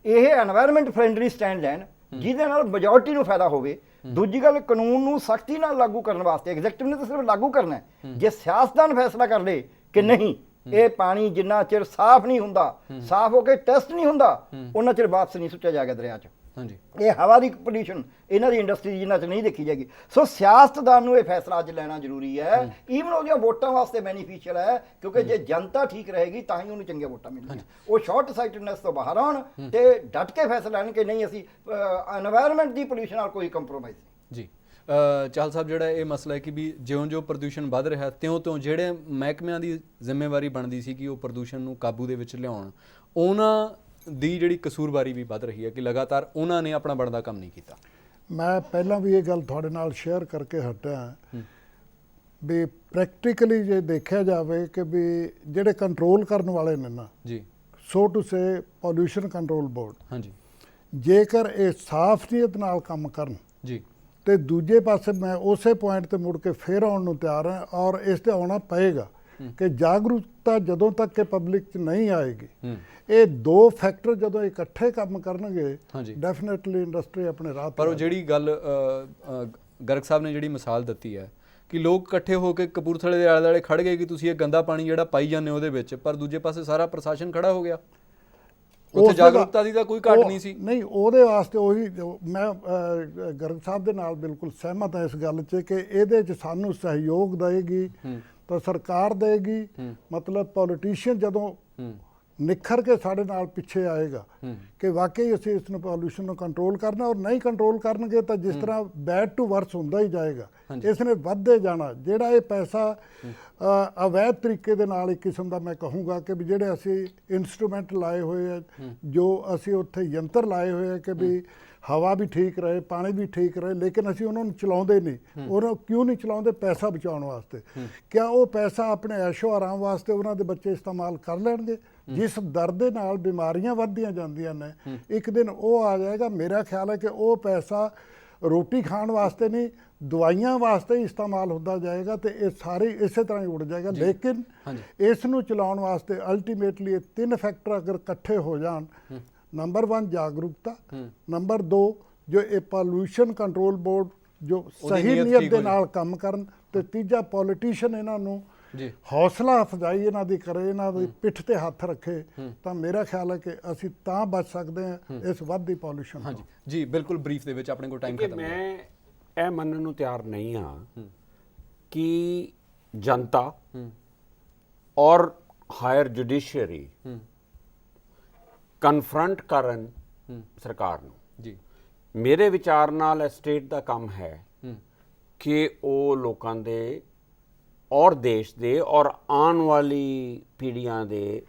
ਇਹ এনवायरमेंट ਫ੍ਰੈਂਡਲੀ ਸਟੈਂਡ ਲੈਣ ਜਿਹਦੇ ਨਾਲ ਮੈਜੋਰਟੀ ਨੂੰ ਫਾਇਦਾ ਹੋਵੇ। ਦੂਜੀ ਗੱਲ, ਕਾਨੂੰਨ ਨੂੰ ਸਖਤੀ ਨਾਲ ਲਾਗੂ ਕਰਨ ਵਾਸਤੇ ਐਗਜ਼ੈਕਟਿਵ ਨੇ ਤਾਂ ਸਿਰਫ ਲਾਗੂ ਕਰਨਾ ਹੈ। ਜੇ ਸਿਆਸਤਦਾਨ ਫੈਸਲਾ ਕਰ ਲੇ ਕਿ ਨਹੀਂ ਇਹ ਪਾਣੀ ਜਿੰਨਾ ਚਿਰ ਸਾਫ਼ ਨਹੀਂ ਹੁੰਦਾ, ਸਾਫ਼ ਹੋ ਕੇ ਟੈਸਟ ਨਹੀਂ ਹੁੰਦਾ, ਉਹਨਾਂ ਚਿਰ ਵਾਪਸ ਨਹੀਂ ਸੁੱਟਿਆ ਜਾਏਗਾ ਦਰਿਆ 'ਚ। ਇਹ ਹਵਾ ਦੀ ਪੋਲਿਊਸ਼ਨ ਇਹਨਾਂ ਦੀ ਇੰਡਸਟਰੀ ਜਿੰਨਾ ਚਿਰ ਨਹੀਂ ਦੇਖੀ ਜਾਏਗੀ। ਸੋ ਸਿਆਸਤਦਾਨ ਨੂੰ ਇਹ ਫੈਸਲਾ ਅੱਜ ਲੈਣਾ ਜ਼ਰੂਰੀ ਹੈ। ਈਵਨ ਉਹਦੀਆਂ ਵੋਟਾਂ ਵਾਸਤੇ ਬੈਨੀਫੀਸ਼ੀਅਲ ਹੈ, ਕਿਉਂਕਿ ਜੇ ਜਨਤਾ ਠੀਕ ਰਹੇਗੀ ਤਾਂ ਹੀ ਉਹਨੂੰ ਚੰਗੀਆਂ ਵੋਟਾਂ ਮਿਲਣਗੀਆਂ। ਉਹ ਸ਼ਾਰਟ ਸਾਈਟਡਨੈਸ ਤੋਂ ਬਾਹਰ ਆਉਣ ਤੇ ਡਟ ਕੇ ਫੈਸਲਾ ਲੈਣ ਕਿ ਨਹੀਂ ਅਸੀਂ এনवायरमेंट ਦੀ ਪੋਲਿਊਸ਼ਨ ਨਾਲ ਕੋਈ ਕੰਪਰੋਮਾਈਜ਼ ਨਹੀਂ। ਜੀ। ਚਾਹਲ ਸਾਹਿਬ, ਜਿਹੜਾ ਇਹ ਮਸਲਾ ਹੈ ਕਿ ਵੀ ਜਿਉਂ-ਜਿਉਂ ਪ੍ਰਦੂਸ਼ਣ ਵੱਧ ਰਿਹਾ ਤਿਉਂ-ਤਿਉਂ ਜਿਹੜੇ ਮਹਿਕਮਿਆਂ ਦੀ ਜ਼ਿੰਮੇਵਾਰੀ ਬਣਦੀ ਸੀ ਕਿ ਉਹ ਪ੍ਰਦੂਸ਼ਣ ਨੂੰ ਕਾਬੂ ਦੇ ਵਿੱਚ ਲਿਆਉਣ, ਉਹਨਾਂ ਦੀ ਜਿਹੜੀ ਕਸੂਰਵਾਰੀ ਵੀ ਵੱਧ ਰਹੀ ਹੈ ਕਿ ਲਗਾਤਾਰ ਉਹਨਾਂ ਨੇ ਆਪਣਾ ਬਣਦਾ ਕੰਮ ਨਹੀਂ ਕੀਤਾ। ਮੈਂ ਪਹਿਲਾਂ ਵੀ ਇਹ ਗੱਲ ਤੁਹਾਡੇ ਨਾਲ ਸ਼ੇਅਰ ਕਰਕੇ ਹਟਿਆ ਵੀ ਪ੍ਰੈਕਟੀਕਲੀ ਜੇ ਦੇਖਿਆ ਜਾਵੇ ਕਿ ਵੀ ਜਿਹੜੇ ਕੰਟਰੋਲ ਕਰਨ ਵਾਲੇ ਨੇ ਨਾ, so to say pollution control board, ਜੇਕਰ ਇਹ ਸਾਫ਼ ਨੀਅਤ ਨਾਲ ਕੰਮ ਕਰਨ ਤੇ ਦੂਜੇ ਪਾਸੇ ਮੈਂ ਉਸੇ ਪੁਆਇੰਟ ਤੇ ਮੁੜ ਕੇ ਫੇਰ ਆਉਣ ਨੂੰ ਤਿਆਰ ਹਾਂ, ਔਰ ਇਸ ਤੇ ਆਉਣਾ ਪਏਗਾ ਕਿ ਜਾਗਰੂਕਤਾ ਜਦੋਂ ਤੱਕ ਕਿ ਪਬਲਿਕ 'ਚ ਨਹੀਂ ਆਏਗੀ, ਇਹ ਦੋ ਫੈਕਟਰ ਜਦੋਂ ਇਕੱਠੇ ਕੰਮ ਕਰਨਗੇ, ਡੈਫੀਨਿਟਲੀ ਇੰਡਸਟਰੀ ਆਪਣੇ ਰਾਹ ਤੇ। ਪਰ ਉਹ ਜਿਹੜੀ ਗੱਲ ਗਰਗ ਸਾਹਿਬ ਨੇ ਜਿਹੜੀ ਮਿਸਾਲ ਦਿੱਤੀ ਹੈ ਕਿ ਲੋਕ ਇਕੱਠੇ ਹੋ ਕੇ ਕਪੂਰਥਲੇ ਦੇ ਆਲੇ ਦੁਆਲੇ ਖੜ ਗਏ ਕਿ ਤੁਸੀਂ ਇਹ ਗੰਦਾ ਪਾਣੀ ਜਿਹੜਾ ਪਾਈ ਜਾਂਦੇ ਉਹਦੇ ਵਿੱਚ, ਪਰ ਦੂਜੇ ਪਾਸੇ ਸਾਰਾ ਪ੍ਰਸ਼ਾਸਨ ਖੜਾ ਹੋ ਗਿਆ। ਉੱਥੇ ਜਾਗਰੂਕਤਾ ਦੀ ਤਾਂ ਕੋਈ ਘਾਟ ਨਹੀਂ ਸੀ। ਨਹੀਂ, ਉਹਦੇ ਵਾਸਤੇ ਉਹੀ ਮੈਂ ਗਰਗ ਸਾਹਿਬ ਦੇ ਨਾਲ ਬਿਲਕੁਲ ਸਹਿਮਤ ਹਾਂ ਇਸ ਗੱਲ 'ਚ ਕਿ ਇਹਦੇ 'ਚ ਸਾਨੂੰ ਸਹਿਯੋਗ ਦੇਗੀ ਤਾਂ ਸਰਕਾਰ ਦੇਗੀ। ਮਤਲਬ ਪੋਲੀਟੀਸ਼ੀਅਨ ਜਦੋਂ ਨਿਖਰ ਕੇ ਸਾਡੇ ਨਾਲ ਪਿੱਛੇ ਆਏਗਾ ਕਿ ਵਾਕਈ ਅਸੀਂ ਇਸ ਨੂੰ ਪੋਲਿਊਸ਼ਨ ਨੂੰ ਕੰਟਰੋਲ ਕਰਨਾ, ਔਰ ਨਹੀਂ ਕੰਟਰੋਲ ਕਰਨਗੇ ਤਾਂ ਜਿਸ ਤਰ੍ਹਾਂ ਬੈਡ ਟੂ ਵਰਸ ਹੁੰਦਾ ਹੀ ਜਾਏਗਾ, ਇਸ ਨੇ ਵੱਧਦੇ ਜਾਣਾ। ਜਿਹੜਾ ਇਹ ਪੈਸਾ ਅਵੈਧ ਤਰੀਕੇ ਦੇ ਨਾਲ ਇੱਕ ਕਿਸਮ ਦਾ ਮੈਂ ਕਹੂੰਗਾ ਕਿ ਵੀ ਜਿਹੜੇ ਅਸੀਂ ਇਨਸਟਰੂਮੈਂਟ ਲਾਏ ਹੋਏ ਆ, ਜੋ ਅਸੀਂ ਉੱਥੇ ਯੰਤਰ ਲਾਏ ਹੋਏ ਆ ਕਿ ਵੀ ਹਵਾ ਵੀ ਠੀਕ ਰਹੇ, ਪਾਣੀ ਵੀ ਠੀਕ ਰਹੇ, ਲੇਕਿਨ ਅਸੀਂ ਉਹਨਾਂ ਨੂੰ ਚਲਾਉਂਦੇ ਨਹੀਂ। ਉਹਨਾਂ ਕਿਉਂ ਨਹੀਂ ਚਲਾਉਂਦੇ? ਪੈਸਾ ਬਚਾਉਣ ਵਾਸਤੇ। ਕਿਆ ਉਹ ਪੈਸਾ ਆਪਣੇ ਐਸ਼ੋ ਆਰਾਮ ਵਾਸਤੇ ਉਹਨਾਂ ਦੇ ਬੱਚੇ ਇਸਤੇਮਾਲ ਕਰ ਲੈਣਗੇ? ਜਿਸ ਦਰ ਦੇ ਨਾਲ ਬਿਮਾਰੀਆਂ ਵੱਧਦੀਆਂ ਜਾਂਦੀਆਂ ਨੇ, ਇੱਕ ਦਿਨ ਉਹ ਆ ਜਾਏਗਾ। ਮੇਰਾ ਖਿਆਲ ਹੈ ਕਿ ਉਹ ਪੈਸਾ ਰੋਟੀ ਖਾਣ ਵਾਸਤੇ ਨਹੀਂ, ਦਵਾਈਆਂ ਵਾਸਤੇ ਹੀ ਇਸਤੇਮਾਲ ਹੁੰਦਾ ਜਾਏਗਾ ਤੇ ਇਹ ਸਾਰੇ ਇਸੇ ਤਰ੍ਹਾਂ ਹੀ ਉੜ ਜਾਏਗਾ। ਲੇਕਿਨ ਇਸ ਨੂੰ ਚਲਾਉਣ ਵਾਸਤੇ ਅਲਟੀਮੇਟਲੀ ਇਹ 3 ਫੈਕਟਰ ਅਗਰ ਇਕੱਠੇ ਹੋ ਜਾਣ, ਨੰਬਰ 1 ਜਾਗਰੂਕਤਾ, ਨੰਬਰ 2 ਜੋ ਇਹ ਪੋਲੂਸ਼ਨ ਕੰਟਰੋਲ ਬੋਰਡ ਜੋ ਸਹੀ ਨੀਅਤ ਦੇ ਨਾਲ ਕੰਮ ਕਰਨ, ਤੇ ਤੀਜਾ ਪੋਲੀਟੀਸ਼ੀਅਨ ਇਹਨਾਂ ਨੂੰ ਹੌਸਲਾ ਅਫਜ਼ਾਈ ਇਹਨਾਂ ਦੀ ਕਰੇ, ਇਹਨਾਂ ਦੀ ਪਿੱਠ ਤੇ ਹੱਥ ਰੱਖੇ, ਤਾਂ ਮੇਰਾ ਖਿਆਲ ਹੈ ਕਿ ਅਸੀਂ ਤਾਂ ਬਚ ਸਕਦੇ ਹਾਂ ਇਸ ਵੱਧਦੀ ਪੋਲੂਸ਼ਨ ਤੋਂ। ਜੀ ਬਿਲਕੁਲ ਬਰੀਫ ਦੇ ਵਿੱਚ ਆਪਣੇ ਕੋਲ ਟਾਈਮ ਖਤਮ ਹੈ। ਮੈਂ ਇਹ ਮੰਨਣ ਨੂੰ ਤਿਆਰ ਨਹੀਂ ਹਾਂ ਕਿ ਜਨਤਾ ਔਰ ਹਾਇਰ ਜੁਡੀਸ਼ੀਅਰੀ ਕਨਫਰੰਟ ਕਰਨ ਸਰਕਾਰ ਨੂੰ। ਜੀ ਮੇਰੇ ਵਿਚਾਰ ਨਾਲ ਸਟੇਟ ਦਾ ਕੰਮ ਹੈ ਕਿ ਉਹ ਲੋਕਾਂ ਦੇ ਔਰ ਦੇਸ਼ ਦੇ ਔਰ ਆਉਣ ਵਾਲੀ ਪੀੜ੍ਹੀਆਂ ਦੇ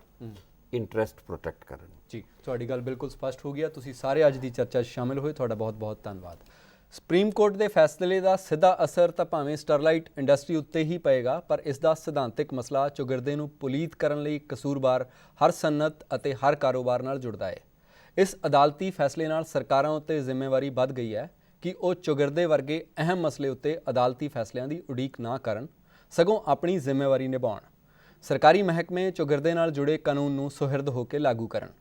ਇੰਟਰਸਟ ਪ੍ਰੋਟੈਕਟ ਕਰਨ। ਜੀ ਤੁਹਾਡੀ ਗੱਲ ਬਿਲਕੁਲ ਸਪਸ਼ਟ ਹੋ ਗਿਆ। ਤੁਸੀਂ ਸਾਰੇ ਅੱਜ ਦੀ ਚਰਚਾ 'ਚ ਸ਼ਾਮਿਲ ਹੋਏ, ਤੁਹਾਡਾ ਬਹੁਤ ਬਹੁਤ ਧੰਨਵਾਦ। ਸੁਪਰੀਮ ਕੋਰਟ ਦੇ ਫੈਸਲੇ ਦਾ ਸਿੱਧਾ ਅਸਰ ਤਾਂ ਭਾਵੇਂ ਸਟਰਲਾਈਟ ਇੰਡਸਟਰੀ ਉੱਤੇ ਹੀ ਪਏਗਾ, ਪਰ ਇਸ ਦਾ ਸਿਧਾਂਤਕ ਮਸਲਾ ਚੌਗਿਰਦੇ ਨੂੰ ਪੁਲੀਤ ਕਰਨ ਲਈ ਕਸੂਰਵਾਰ ਹਰ ਸਨਅਤ ਅਤੇ ਹਰ ਕਾਰੋਬਾਰ ਨਾਲ ਜੁੜਦਾ ਹੈ। ਇਸ ਅਦਾਲਤੀ ਫੈਸਲੇ ਨਾਲ ਸਰਕਾਰਾਂ ਉੱਤੇ ਜ਼ਿੰਮੇਵਾਰੀ ਵੱਧ ਗਈ ਹੈ ਕਿ ਉਹ ਚੌਗਿਰਦੇ ਵਰਗੇ ਅਹਿਮ ਮਸਲੇ ਉੱਤੇ ਅਦਾਲਤੀ ਫੈਸਲਿਆਂ ਦੀ ਉਡੀਕ ਨਾ ਕਰਨ, ਸਗੋਂ ਆਪਣੀ ਜ਼ਿੰਮੇਵਾਰੀ ਨਿਭਾਉਣ। ਸਰਕਾਰੀ ਮਹਿਕਮੇ ਚੌਗਿਰਦੇ ਨਾਲ ਜੁੜੇ ਕਾਨੂੰਨ ਨੂੰ ਸੁਹਿਰਦ ਹੋ ਕੇ ਲਾਗੂ ਕਰਨ।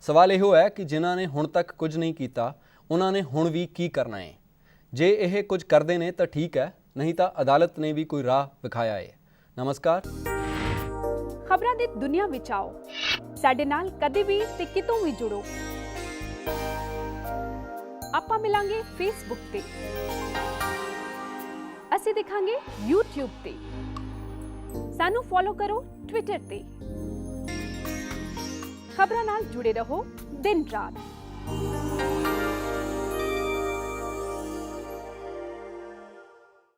ਸਵਾਲ ਇਹੋ ਹੈ ਕਿ ਜਿਨ੍ਹਾਂ ਨੇ ਹੁਣ ਤੱਕ ਕੁਝ ਨਹੀਂ ਕੀਤਾ, ਉਹਨਾਂ ਨੇ ਹੁਣ ਵੀ ਕੀ ਕਰਨਾ ਹੈ। ਜੇ ਇਹ ਕੁਝ ਕਰਦੇ ਨੇ ਤਾਂ ਠੀਕ ਹੈ, ਨਹੀਂ ਤਾਂ ਅਦਾਲਤ ਨੇ ਵੀ ਕੋਈ ਰਾਹ ਵਿਖਾਇਆ ਹੈ। ਨਮਸਕਾਰ। ਖਬਰਾਂ ਦੀ ਦੁਨੀਆ ਵਿੱਚ ਆਓ, ਸਾਡੇ ਨਾਲ ਕਦੇ ਵੀ ਤੇ ਕਿਤੋਂ ਵੀ ਜੁੜੋ। ਆਪਾਂ ਮਿਲਾਂਗੇ ਫੇਸਬੁੱਕ ਤੇ, ਅਸੀਂ ਦਿਖਾਂਗੇ YouTube ਤੇ, ਸਾਨੂੰ ਫੋਲੋ ਕਰੋ ਟਵਿੱਟਰ ਤੇ। ਖਬਰਾਂ ਨਾਲ ਜੁੜੇ ਰਹੋ ਦਿਨ ਰਾਤ।